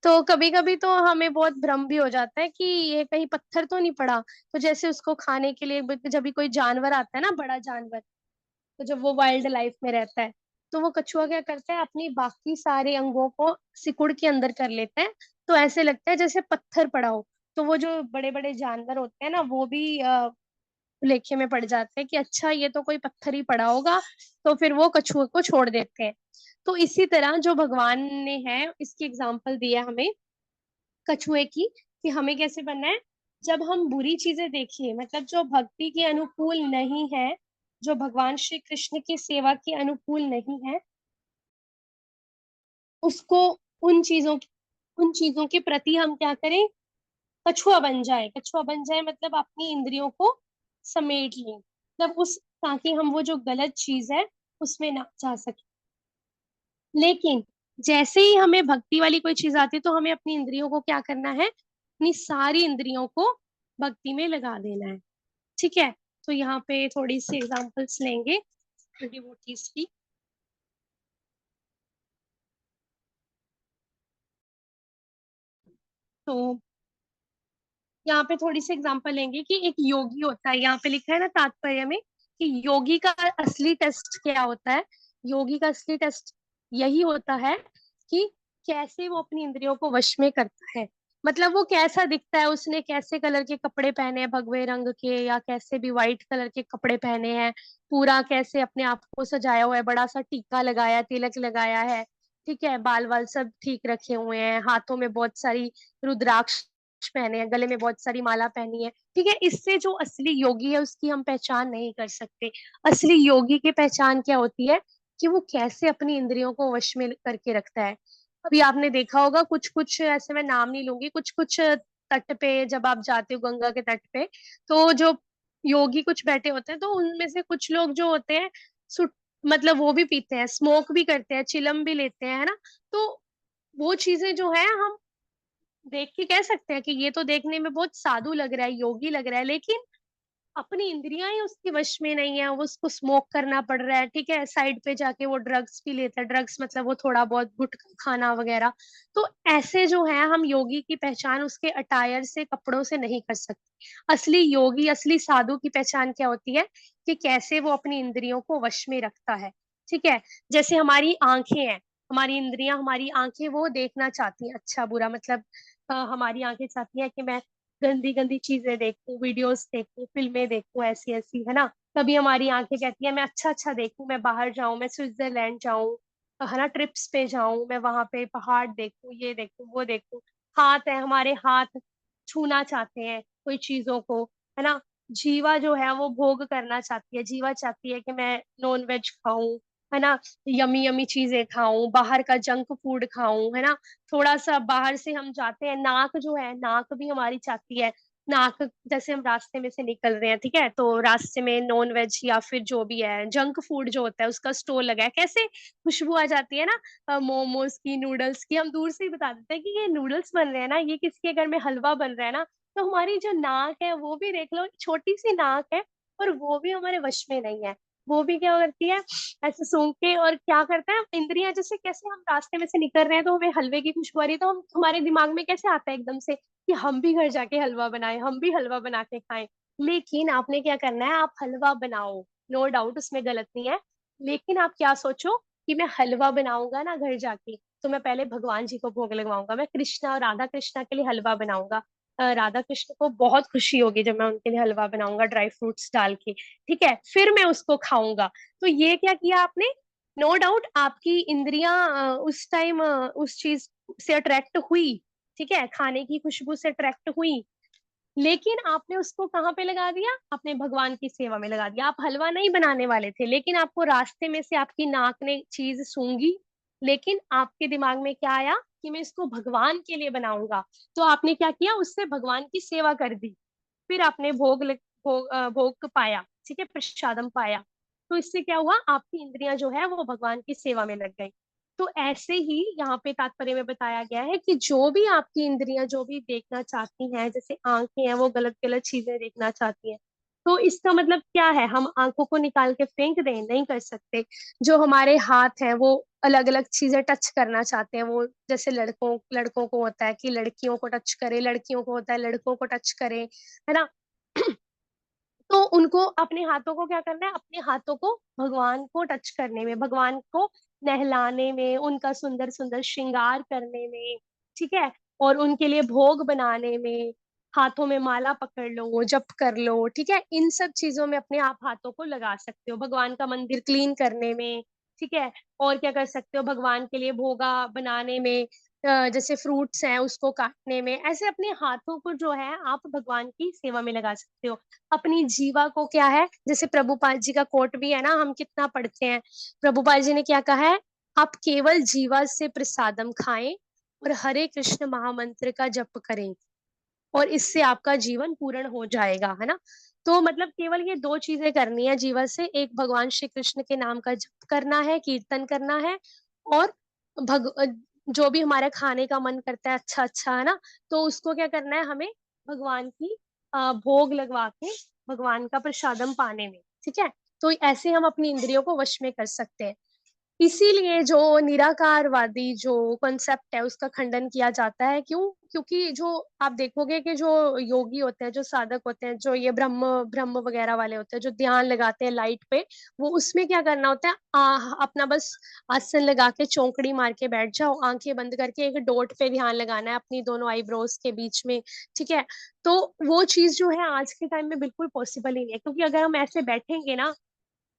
तो कभी कभी तो हमें बहुत भ्रम भी हो जाता है कि ये कहीं पत्थर तो नहीं पड़ा। तो जैसे उसको खाने के लिए जब भी कोई जानवर आता है ना, बड़ा जानवर, तो जब वो वाइल्ड लाइफ में रहता है, तो वो कछुआ क्या करता है, अपनी बाकी सारे अंगों को सिकुड़ के अंदर कर लेता है। तो ऐसे लगता है जैसे पत्थर पड़ा हो। तो वो जो बड़े बड़े जानवर होते हैं ना, वो भी लेखे में पड़ जाते हैं कि अच्छा ये तो कोई पत्थर ही पड़ा होगा। तो फिर वो कछुए को छोड़ देते हैं। तो इसी तरह जो भगवान ने है, इसकी एग्जाम्पल दिया हमें कछुए की, कि हमें कैसे बनना है। जब हम बुरी चीजें देखिए, मतलब जो भक्ति के अनुकूल नहीं है, जो भगवान श्री कृष्ण की सेवा के अनुकूल नहीं है, उसको, उन चीजों के प्रति हम क्या करें, कछुआ बन जाए। कछुआ बन जाए मतलब अपनी इंद्रियों को समेट लें, मतलब उस, ताकि हम वो जो गलत चीज है उसमें ना जा सके। लेकिन जैसे ही हमें भक्ति वाली कोई चीज आती है, तो हमें अपनी इंद्रियों को क्या करना है, अपनी सारी इंद्रियों को भक्ति में लगा देना है। ठीक है। तो यहाँ पे थोड़ी सी एग्जांपल्स लेंगे डिवोटीज की। तो यहाँ पे थोड़ी सी एग्जांपल लेंगे कि एक योगी होता है, यहाँ पे लिखा है ना तात्पर्य में कि योगी का असली टेस्ट क्या होता है। योगी का असली टेस्ट यही होता है कि कैसे वो अपनी इंद्रियों को वश में करता है। मतलब वो कैसा दिखता है, उसने कैसे कलर के कपड़े पहने हैं, भगवे रंग के या कैसे भी व्हाइट कलर के कपड़े पहने हैं, पूरा कैसे अपने आप को सजाया हुआ है, बड़ा सा टीका लगाया, तिलक लगाया है, ठीक है, बाल वाल सब ठीक रखे हुए हैं, हाथों में बहुत सारी रुद्राक्ष पहने हैं, गले में बहुत सारी माला पहनी है। ठीक है, इससे जो असली योगी है उसकी हम पहचान नहीं कर सकते। असली योगी की पहचान क्या होती है, कि वो कैसे अपनी इंद्रियों को वश में करके रखता है। अभी आपने देखा होगा कुछ कुछ, ऐसे मैं नाम नहीं लूंगी, कुछ कुछ तट पे जब आप जाते हो गंगा के तट पे, तो जो योगी कुछ बैठे होते हैं, तो उनमें से कुछ लोग जो होते हैं, सुट, मतलब वो भी पीते हैं, स्मोक भी करते हैं, चिलम भी लेते हैं, है ना। तो वो चीजें जो है, हम देख के कह सकते हैं कि ये तो देखने में बहुत साधु लग रहा है, योगी लग रहा है, लेकिन अपनी इंद्रियां ही उसके वश में नहीं है, वो उसको स्मोक करना पड़ रहा है, ठीक है, साइड पे जाके वो ड्रग्स भी लेता है। ड्रग्स मतलब वो थोड़ा बहुत गुटखा खाना वगैरह। तो ऐसे जो है, हम योगी की पहचान उसके अटायर से, कपड़ों से नहीं कर सकते। असली योगी, असली साधु की पहचान क्या होती है, कि कैसे वो अपनी इंद्रियों को वश में रखता है। ठीक है। जैसे हमारी आंखें हैं, हमारी इंद्रियां, हमारी आंखें वो देखना चाहती हैं अच्छा बुरा, मतलब हमारी आंखें चाहती हैं कि मैं गंदी गंदी चीजें देखूं, वीडियोस देखूं, फिल्में देखूं, ऐसी ऐसी, है ना। कभी हमारी आंखें कहती है मैं अच्छा अच्छा देखूं, मैं बाहर जाऊं, मैं स्विट्जरलैंड जाऊं, है ना, ट्रिप्स पे जाऊं, मैं वहां पे पहाड़ देखूं, ये देखूं, वो देखूं। हाथ है, हमारे हाथ छूना चाहते हैं कोई चीजों को, है ना। जीवा जो है वो भोग करना चाहती है, जीवा चाहती है कि मैं नॉन वेज खाऊं, है ना, यमी यमी चीजें खाऊं, बाहर का जंक फूड खाऊं, है ना, थोड़ा सा बाहर से हम जाते हैं, नाक जो है, नाक भी हमारी चाहती है, नाक, जैसे हम रास्ते में से निकल रहे हैं, ठीक है, तो रास्ते में नॉन वेज या फिर जो भी है जंक फूड जो होता है उसका स्टॉल लगा है, कैसे खुशबू आ जाती है ना, मोमोज की, नूडल्स की, हम दूर से ही बता देते हैं कि ये नूडल्स बन रहे हैं ना, ये किसके घर में हलवा बन रहा है ना। तो हमारी जो नाक है वो भी देख लो, छोटी सी नाक है, और वो भी हमारे वश में नहीं है। वो भी क्या करती है, ऐसे सूंघ के, और क्या करता है, इंद्रियां, जैसे कैसे हम रास्ते में से निकल रहे हैं तो हमें हलवे की खुशबू आ रही है, तो हम, हमारे दिमाग में कैसे आता है एकदम से कि हम भी घर जाके हलवा बनाएं, हम भी हलवा बना के खाएं। लेकिन आपने क्या करना है, आप हलवा बनाओ, नो डाउट उसमें गलत नहीं है, लेकिन आप क्या सोचो कि मैं हलवा बनाऊंगा ना घर जाके, तो मैं पहले भगवान जी को भोग लगवाऊंगा, मैं कृष्णा और राधा कृष्णा के लिए हलवा बनाऊंगा। राधा कृष्ण को बहुत खुशी होगी जब मैं उनके लिए हलवा बनाऊंगा ड्राई फ्रूट्स डाल के, ठीक है, फिर मैं उसको खाऊंगा। तो ये क्या किया आपने, नो डाउट आपकी इंद्रियां उस टाइम उस चीज से अट्रैक्ट हुई, ठीक है, खाने की खुशबू से अट्रैक्ट हुई, लेकिन आपने उसको कहाँ पे लगा दिया, अपने भगवान की सेवा में लगा दिया। आप हलवा नहीं बनाने वाले थे, लेकिन आपको रास्ते में से आपकी नाक ने चीज सूंघी, लेकिन आपके दिमाग में क्या आया कि मैं इसको भगवान के लिए बनाऊंगा, तो आपने क्या किया, उससे भगवान की सेवा कर दी, फिर आपने भोग पाया, ठीक है, प्रसादम पाया, तो इससे क्या हुआ, आपकी इंद्रियां जो है वो भगवान की सेवा में लग गई। तो ऐसे ही यहाँ पे तात्पर्य में बताया गया है कि जो भी आपकी इंद्रियां जो भी देखना चाहती हैं, जैसे आंखें हैं वो गलत गलत चीजें देखना चाहती हैं, तो इसका मतलब क्या है, हम आंखों को निकाल के फेंक दें, नहीं कर सकते। जो हमारे हाथ हैं वो अलग अलग चीजें टच करना चाहते हैं, वो जैसे लड़कों लड़कों को होता है कि लड़कियों को टच करे, लड़कियों को होता है लड़कों को टच करे, है ना। तो उनको अपने हाथों को क्या करना है, अपने हाथों को भगवान को टच करने में, भगवान को नहलाने में, उनका सुंदर सुंदर श्रृंगार करने में, ठीक है, और उनके लिए भोग बनाने में, हाथों में माला पकड़ लो, जप कर लो, ठीक है, इन सब चीजों में अपने आप हाथों को लगा सकते हो, भगवान का मंदिर क्लीन करने में, ठीक है, और क्या कर सकते हो, भगवान के लिए भोगा बनाने में, जैसे फ्रूट्स हैं उसको काटने में, ऐसे अपने हाथों को जो है आप भगवान की सेवा में लगा सकते हो। अपनी जीवा को क्या है, जैसे प्रभुपाद जी का कोट भी है ना, हम कितना पढ़ते हैं, प्रभुपाद जी ने क्या कहा है, आप केवल जीवा से प्रसादम खाएं और हरे कृष्ण महामंत्र का जप करें, और इससे आपका जीवन पूर्ण हो जाएगा, है ना। तो मतलब केवल ये दो चीजें करनी है जीवन से, एक भगवान श्री कृष्ण के नाम का जप करना है, कीर्तन करना है, और भग जो भी हमारा खाने का मन करता है अच्छा अच्छा, है ना, तो उसको क्या करना है हमें, भगवान की भोग लगवा के भगवान का प्रसादम पाने में, ठीक है। तो ऐसे हम अपनी इंद्रियों को वश में कर सकते हैं। इसीलिए जो निराकारवादी जो कॉन्सेप्ट है उसका खंडन किया जाता है, क्यों, क्योंकि जो आप देखोगे कि जो योगी होते हैं, जो साधक होते हैं, जो ये ब्रह्म ब्रह्म वगैरह वाले होते हैं, जो ध्यान लगाते हैं लाइट पे, वो उसमें क्या करना होता है, अपना बस आसन लगा के चौकड़ी मार के बैठ जाओ, आंखें बंद करके एक डॉट पे ध्यान लगाना है अपनी दोनों आईब्रोज के बीच में, ठीक है। तो वो चीज जो है आज के टाइम में बिल्कुल पॉसिबल ही नहीं है, क्योंकि अगर हम ऐसे बैठेंगे ना,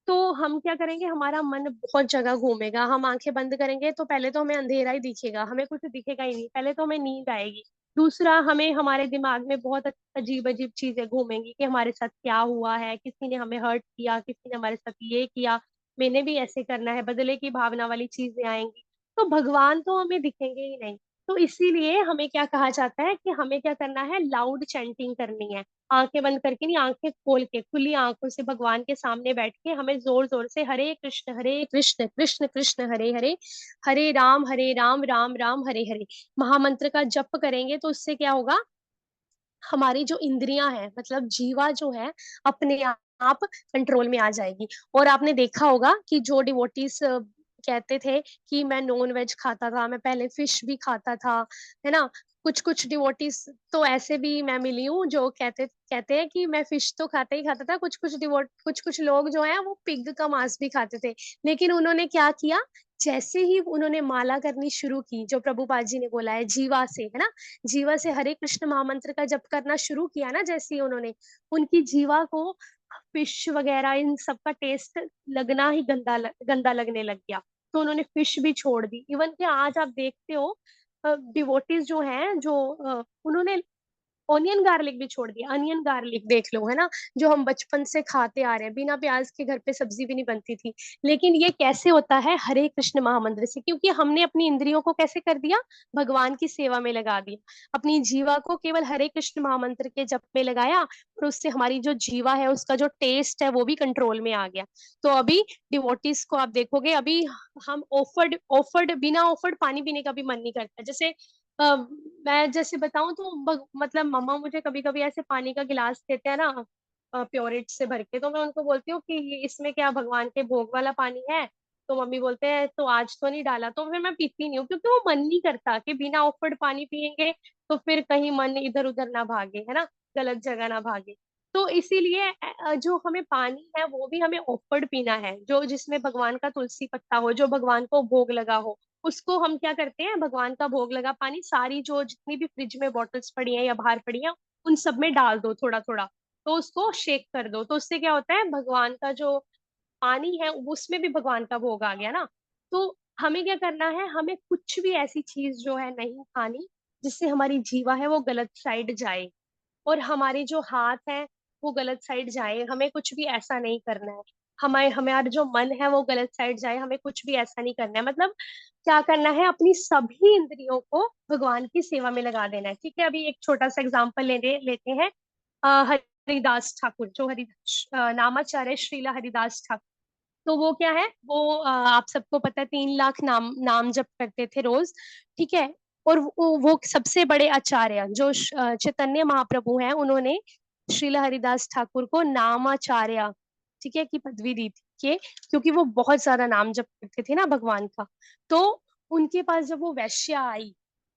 तो हम क्या करेंगे, हमारा मन बहुत जगह घूमेगा, हम आंखें बंद करेंगे तो पहले तो हमें अंधेरा ही दिखेगा, हमें कुछ दिखेगा ही नहीं, पहले तो हमें नींद आएगी, दूसरा हमें हमारे दिमाग में बहुत अजीब अजीब चीजें घूमेंगी कि हमारे साथ क्या हुआ है, किसी ने हमें हर्ट किया, किसी ने हमारे साथ ये किया, मैंने भी ऐसे करना है, बदले की भावना वाली चीजें आएंगी, तो भगवान तो हमें दिखेंगे ही नहीं। तो इसीलिए हमें क्या कहा जाता है कि हमें क्या करना है, लाउड चैंटिंग करनी है, आंखें बंद करके नहीं, आंखें खोल के खुली आंखों से भगवान के सामने बैठ के हमें जोर जोर से हरे कृष्ण कृष्ण कृष्ण हरे हरे, हरे राम राम राम हरे हरे, महामंत्र का जप करेंगे, तो उससे क्या होगा, हमारी जो इंद्रियां हैं, मतलब जीवा जो है, अपने आप कंट्रोल में आ जाएगी। और आपने देखा होगा कि जो डिवोटीज कहते थे कि मैं नॉन वेज खाता था, मैं पहले फिश भी खाता था, है ना, कुछ कुछ डिवोटीज तो ऐसे भी मैं मिली हूँ जो कहते कहते हैं कि मैं फिश तो खाता ही खाता था, कुछ कुछ लोग जो है वो पिग का मांस भी खाते थे, लेकिन उन्होंने क्या किया, जैसे ही उन्होंने माला करनी शुरू की, जो प्रभुपाद जी ने बोला है जीवा से, है ना, जीवा से हरे कृष्ण महामंत्र का जप करना शुरू किया ना, जैसे ही उन्होंने, उनकी जीवा को फिश वगैरह इन सब का टेस्ट लगना ही गंदा लगने लग गया, तो उन्होंने फिश भी छोड़ दी। इवन कि आज आप देखते हो डिवोटीज जो हैं, जो उन्होंने ऑनियन गार्लिक भी छोड़ दिया, अनियन गार्लिक देख लो, है ना, जो हम बचपन से खाते आ रहे हैं, बिना प्याज के घर पे सब्जी भी नहीं बनती थी। लेकिन ये कैसे होता है? हरे कृष्ण महामंत्र से, क्योंकि हमने अपनी इंद्रियों को कैसे कर दिया? भगवान की सेवा में लगा दिया। अपनी जीवा को केवल हरे कृष्ण महामंत्र के जप में लगाया, और उससे हमारी जो जीवा है उसका जो टेस्ट है वो भी कंट्रोल में आ गया। तो अभी डिवोटीज को आप देखोगे, अभी हम ऑफर्ड ऑफर्ड बिना ऑफर्ड पानी पीने का भी मन नहीं करता। जैसे मैं जैसे बताऊं तो मतलब मम्मा मुझे कभी कभी ऐसे पानी का गिलास देते हैं ना, प्योरिट से भर के, तो मैं उनको बोलती हूँ कि इसमें क्या भगवान के भोग वाला पानी है? तो मम्मी बोलते हैं तो आज तो नहीं डाला, तो फिर मैं पीती नहीं हूँ, क्योंकि वो मन नहीं करता कि बिना ऑफर्ड पानी पियेंगे तो फिर कहीं मन इधर उधर ना भागे, है ना, गलत जगह ना भागे। तो इसीलिए जो हमें पानी है वो भी हमें ऑफर्ड पीना है, जो जिसमें भगवान का तुलसी पत्ता हो, जो भगवान को भोग लगा हो, उसको हम क्या करते हैं, भगवान का भोग लगा पानी सारी जो जितनी भी फ्रिज में बॉटल्स पड़ी हैं या बाहर पड़ी हैं उन सब में डाल दो थोड़ा थोड़ा, तो उसको शेक कर दो, तो उससे क्या होता है, भगवान का जो पानी है उसमें भी भगवान का भोग आ गया ना। तो हमें क्या करना है, हमें कुछ भी ऐसी चीज जो है नहीं खानी जिससे हमारी जीवा है वो गलत साइड जाए, और हमारे जो हाथ है वो गलत साइड जाए, हमें कुछ भी ऐसा नहीं करना है। हमारे हमारा जो मन है वो गलत साइड जाए, हमें कुछ भी ऐसा नहीं करना है। मतलब क्या करना है, अपनी सभी इंद्रियों को भगवान की सेवा में लगा देना है। ठीक है, अभी एक छोटा सा एग्जांपल लेते हैं। हरिदास ठाकुर, जो नामाचार्य श्रीला हरिदास ठाकुर, तो वो क्या है, वो आप सबको पता है 3 लाख नाम नाम जप करते थे रोज। ठीक है, और वो सबसे बड़े आचार्य जो चैतन्य महाप्रभु हैं, उन्होंने श्रीला हरिदास ठाकुर को नामाचार्य, ठीक है, की पदवी दी थी क्योंकि वो बहुत ज्यादा नाम जप करते थे ना भगवान का। तो उनके पास जब वो वैश्या आई,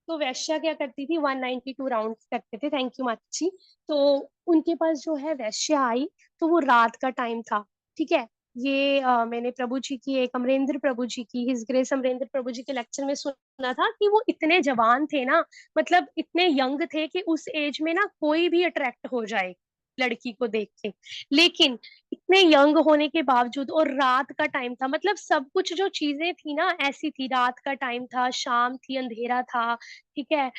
तो वैश्या क्या करती थी, 192 राउंड करते थे, थैंक यू माता जी। तो उनके पास जो है वैश्या आई, तो वो रात का टाइम था। ठीक है, ये मैंने प्रभु जी की, एक अमरेंद्र प्रभु जी की, हिज ग्रेस अमरेंद्र प्रभु जी के लेक्चर में सुना था कि वो इतने जवान थे ना, मतलब इतने यंग थे कि उस एज में ना कोई भी अट्रैक्ट हो जाए लड़की को देख के। लेकिन इतने यंग होने के बावजूद, और रात का टाइम था, मतलब सब कुछ जो चीजें थी ना ऐसी थी, रात का टाइम था, शाम थी, अंधेरा था। ठीक है,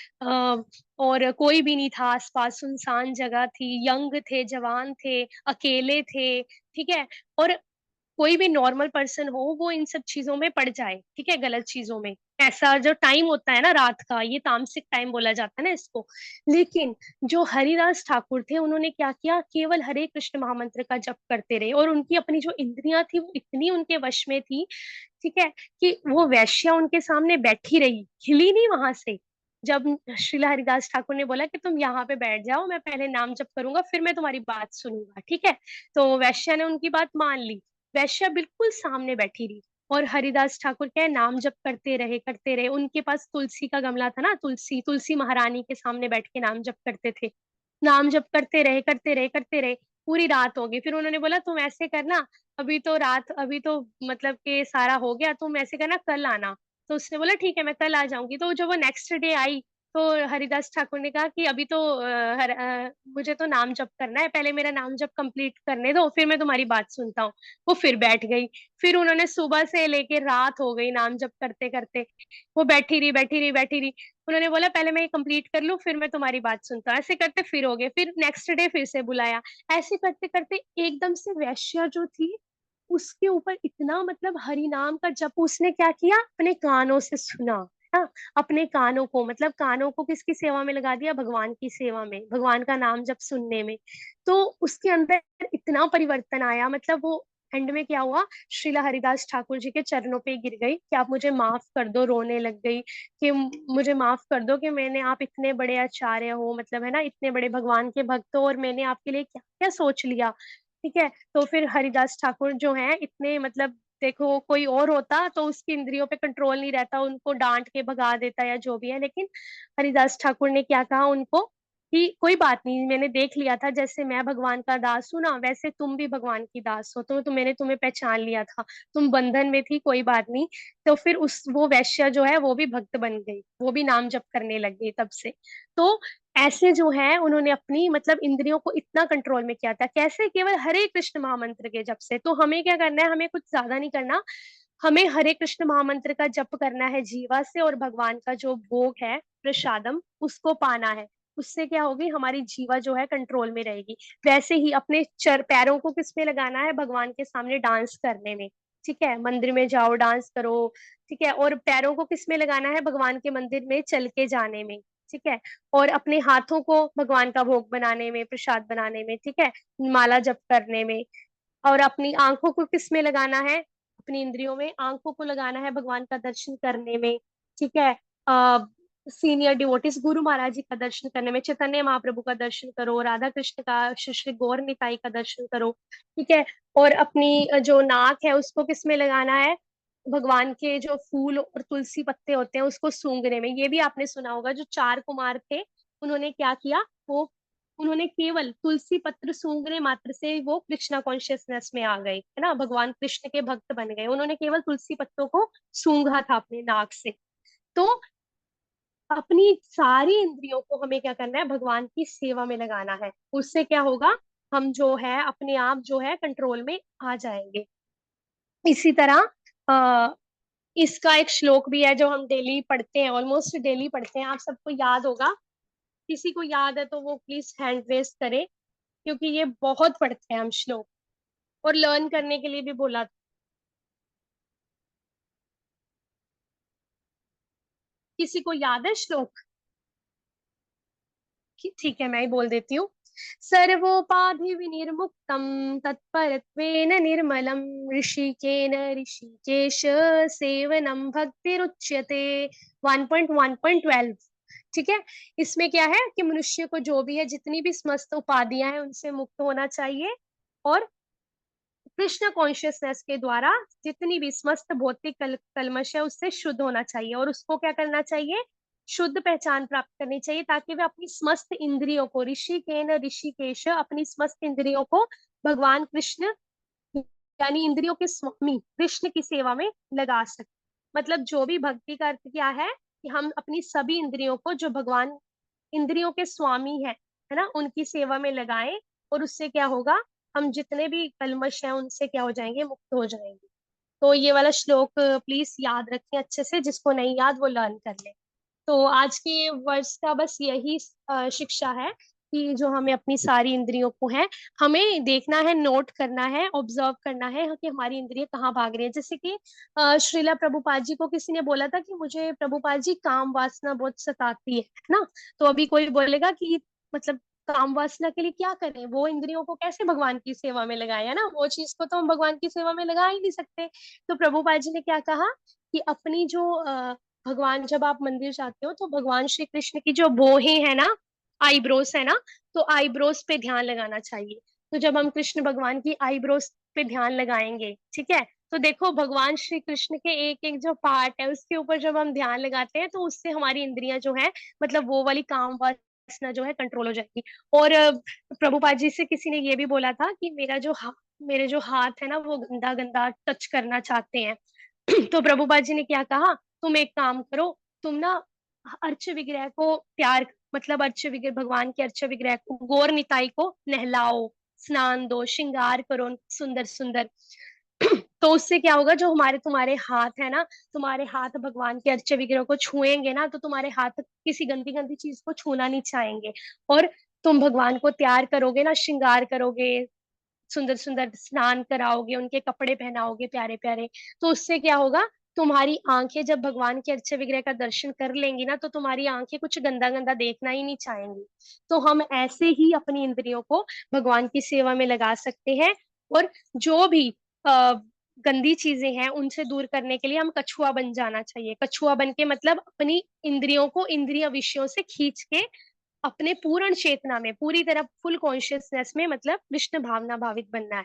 और कोई भी नहीं था आसपास, सुनसान जगह थी, यंग थे, जवान थे, अकेले थे। ठीक है, और कोई भी नॉर्मल पर्सन हो वो इन सब चीजों में पड़ जाए, ठीक है, गलत चीजों में। ऐसा जो टाइम होता है ना रात का, ये तामसिक टाइम बोला जाता है ना इसको। लेकिन जो हरिदास ठाकुर थे, उन्होंने क्या किया, केवल हरे कृष्ण महामंत्र का जप करते रहे, और उनकी अपनी जो इंद्रियां थी वो इतनी उनके वश में थी, ठीक है, कि वो वैश्या उनके सामने बैठी रही, हिली नहीं वहां से। जब श्रीला हरिदास ठाकुर ने बोला कि तुम यहाँ पे बैठ जाओ, मैं पहले नाम जप करूंगा फिर मैं तुम्हारी बात सुनूंगा, ठीक है, तो वैश्या ने उनकी बात मान ली। वैश्या बिल्कुल सामने बैठी रही, और हरिदास ठाकुर क्या है, नाम जप करते रहे। उनके पास तुलसी का गमला था ना, तुलसी तुलसी महारानी के सामने बैठ के नाम जप करते थे। नाम जप करते रहे, पूरी रात हो गई। फिर उन्होंने बोला तुम ऐसे करना, अभी तो मतलब कि सारा हो गया, तुम ऐसे करना कल आना। तो उसने बोला ठीक है मैं कल आ जाऊंगी। तो जब वो नेक्स्ट डे आई, तो हरिदास ठाकुर ने कहा कि अभी तो मुझे तो नाम जप करना है, पहले मेरा नाम जप कंप्लीट करने दो फिर मैं तुम्हारी बात सुनता हूँ। वो फिर बैठ गई। फिर उन्होंने सुबह से लेके रात हो गई नाम जप करते करते, वो बैठी रही। उन्होंने बोला पहले मैं ये कंप्लीट कर लूं फिर मैं तुम्हारी बात सुनता हूँ। ऐसे करते फिर हो गए, फिर नेक्स्ट डे फिर से बुलाया। ऐसे करते करते एकदम से वैश्या जो थी उसके ऊपर इतना, मतलब हरि नाम का जप उसने क्या किया, अपने कानों से सुना। हाँ, अपने कानों को, मतलब कानों को किसकी सेवा में लगा दिया, भगवान की सेवा में, भगवान का नाम जप सुनने में। तो उसके अंदर इतना परिवर्तन आया, मतलब वो एंड में क्या हुआ, श्रीला हरिदास ठाकुर जी के चरणों पे गिर गई कि आप मुझे माफ कर दो, रोने लग गई कि मुझे माफ कर दो कि मैंने, आप इतने बड़े आचार्य हो, मतलब है ना, इतने बड़े भगवान के भक्त हो, और मैंने आपके लिए क्या क्या सोच लिया। ठीक है, तो फिर हरिदास ठाकुर जो है इतने, मतलब देखो कोई और होता तो उसकी इंद्रियों पे कंट्रोल नहीं रहता, उनको डांट के भगा देता या जो भी है, लेकिन हरिदास ठाकुर ने क्या कहा उनको कि कोई बात नहीं, मैंने देख लिया था, जैसे मैं भगवान का दास हूं ना वैसे तुम भी भगवान की दास हो, तो मैंने तुम्हें पहचान लिया था, तुम बंधन में थी, कोई बात नहीं। तो फिर उस वो वैश्या जो है वो भी भक्त बन गई, वो भी नाम जप करने लग गई तब से। तो ऐसे जो है उन्होंने अपनी, मतलब इंद्रियों को इतना कंट्रोल में किया था, कैसे, केवल हरे कृष्ण महामंत्र के जप से। तो हमें क्या करना है, हमें कुछ ज्यादा नहीं करना, हमें हरे कृष्ण महामंत्र का जप करना है जीवा से, और भगवान का जो भोग है प्रसादम उसको पाना है। उससे क्या होगी, हमारी जीवा जो है कंट्रोल में रहेगी। वैसे ही अपने पैरों को किस में लगाना है, भगवान के सामने डांस करने में। ठीक है, मंदिर में जाओ डांस करो। ठीक है, और पैरों को किस में लगाना है, भगवान के मंदिर में चल के जाने में। ठीक है, और अपने हाथों को भगवान का भोग बनाने में, प्रसाद बनाने में। ठीक है, माला जप करने में। और अपनी आंखों को किस में लगाना है, अपनी इंद्रियों में आंखों को लगाना है भगवान का दर्शन करने में। ठीक है, सीनियर डिवोटिस गुरु महाराज जी का दर्शन करने में, चैतन्य महाप्रभु का दर्शन करो, राधा कृष्ण का, श्री श्री गौर निताई का दर्शन करो। ठीक है, और अपनी जो नाक है उसको किस में लगाना है, भगवान के जो फूल और तुलसी पत्ते होते हैं उसको सूंघने में। ये भी आपने सुना होगा, जो 4 कुमार थे उन्होंने क्या किया, वो उन्होंने केवल तुलसी पत्र सूंघने मात्र से वो कृष्णा कॉन्शियसनेस में आ गए, है ना, भगवान कृष्ण के भक्त बन गए। उन्होंने केवल तुलसी पत्तों को सूंघा था अपने नाक से। तो अपनी सारी इंद्रियों को हमें क्या करना है, भगवान की सेवा में लगाना है। उससे क्या होगा, हम जो है अपने आप जो है कंट्रोल में आ जाएंगे। इसी तरह आ, इसका एक श्लोक भी है जो हम डेली पढ़ते हैं, ऑलमोस्ट डेली पढ़ते हैं, आप सबको याद होगा। किसी को याद है तो वो प्लीज हैंड रेस करे, क्योंकि ये बहुत पढ़ते हैं हम श्लोक, और लर्न करने के लिए भी बोला था। किसी को याद है श्लोक? ठीक है, मैं ही बोल देती हूँ। सर्वोपाधि विनिर्मुक्तम तत्परत्वेन निर्मलम ऋषिकेन ऋषिकेश सेवनम भक्तिरुच्यते। 1.1.12। ठीक है, इसमें क्या है कि मनुष्य को जो भी है, जितनी भी समस्त उपाधियां हैं उनसे मुक्त होना चाहिए, और कृष्ण कॉन्शियसनेस के द्वारा जितनी भी समस्त भौतिक कलमश है उससे शुद्ध होना चाहिए। और उसको क्या करना चाहिए, शुद्ध पहचान प्राप्त करनी चाहिए, ताकि वे अपनी समस्त इंद्रियों को, ऋषिकेन ऋषिकेश, अपनी समस्त इंद्रियों को भगवान कृष्ण यानी इंद्रियों के स्वामी कृष्ण की सेवा में लगा सके। मतलब जो भी भक्ति का अर्थ क्या है, कि हम अपनी सभी इंद्रियों को, जो भगवान इंद्रियों के स्वामी है ना, उनकी सेवा में लगाएं। और उससे क्या होगा, हम जितने भी कलमश हैं उनसे क्या हो जाएंगे, मुक्त हो जाएंगे। तो ये वाला श्लोक प्लीज याद रखें अच्छे से, जिसको नहीं याद वो लर्न कर ले। तो आज के वर्ष का बस यही शिक्षा है, कि जो हमें अपनी सारी इंद्रियों को है, हमें देखना है, नोट करना है, ऑब्जर्व करना है कि हमारी इंद्रियां कहाँ भाग रही है। जैसे कि श्रीला प्रभुपाद जी को किसी ने बोला था कि मुझे प्रभुपाद जी काम वासना बहुत सताती है ना। तो अभी कोई बोलेगा कि मतलब काम वासना के लिए क्या करें, वो इंद्रियों को कैसे भगवान की सेवा में लगाए, है ना, वो चीज को तो हम भगवान की सेवा में लगा ही नहीं सकते। तो प्रभुपाद जी ने क्या कहा, कि अपनी जो भगवान, जब आप मंदिर जाते हो तो भगवान श्री कृष्ण की जो भौहें है ना, आईब्रोस है ना, तो आईब्रोस पे ध्यान लगाना चाहिए। तो जब हम कृष्ण भगवान की आईब्रोस पे ध्यान लगाएंगे, ठीक है, तो देखो भगवान श्री कृष्ण के एक एक जो पार्ट है उसके ऊपर जब हम ध्यान लगाते हैं, तो उससे हमारी इंद्रियां जो है, मतलब वो वाली काम वासना जो है कंट्रोल हो जाएगी। और प्रभुपाद जी से किसी ने ये भी बोला था कि मेरे जो हाथ है ना वो गंदा गंदा टच करना चाहते हैं। तो प्रभुपाद जी ने क्या कहा, तुम एक काम करो, तुम ना अर्च विग्रह को प्यार, मतलब अर्च विग्रह, भगवान के अर्च विग्रह को, गौर निताई को नहलाओ, स्नान दो, श्रृंगार करो सुंदर सुंदर। तो उससे क्या होगा, जो हमारे तुम्हारे हाथ है ना, तुम्हारे हाथ भगवान के अर्च विग्रह को छुएंगे ना, तो तुम्हारे हाथ किसी गंदी गंदी चीज को छूना नहीं चाहेंगे। और तुम भगवान को तैयार करोगे ना, श्रृंगार करोगे, सुंदर सुंदर स्नान कराओगे, उनके कपड़े पहनाओगे प्यारे प्यारे, तो उससे क्या होगा, तुम्हारी आंखें जब भगवान के अच्छे विग्रह का दर्शन कर लेंगी ना, तो तुम्हारी आंखें कुछ गंदा गंदा देखना ही नहीं चाहेंगी। तो हम ऐसे ही अपनी इंद्रियों को भगवान की सेवा में लगा सकते हैं। और जो भी आ, गंदी चीजें हैं उनसे दूर करने के लिए हम कछुआ बन जाना चाहिए। कछुआ बन के मतलब अपनी इंद्रियों को इंद्रिय विषयों से खींच के अपने पूर्ण चेतना में, पूरी तरह फुल कॉन्शियसनेस में, मतलब कृष्ण भावना भावित बनना है।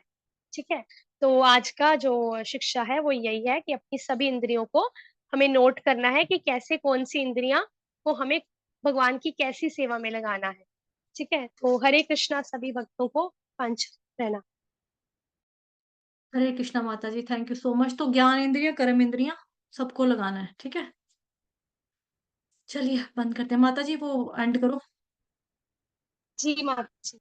ठीक है, तो आज का जो शिक्षा है वो यही है, कि अपनी सभी इंद्रियों को हमें नोट करना है, कि कैसे कौन सी इंद्रियां को हमें भगवान की कैसी सेवा में लगाना है। ठीक है, तो हरे कृष्णा सभी भक्तों को पंच रहना। हरे कृष्णा माता जी, थैंक यू सो मच। तो ज्ञान इंद्रिया, कर्म इंद्रिया सबको लगाना है, ठीक है। चलिए बंद करते हैं माता जी, वो एंड करो। जी माता जी।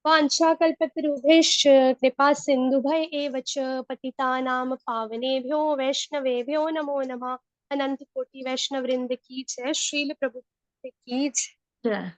वाञ्छाकल्पतरुभ्यश्च कृपा सिन्धुभय एव च पतितानां पावनेभ्यो वैष्णवेभ्यो नमो नमः। अनंत कोटि वैष्णव वृंद की जय, श्रील प्रभु की जय। जय।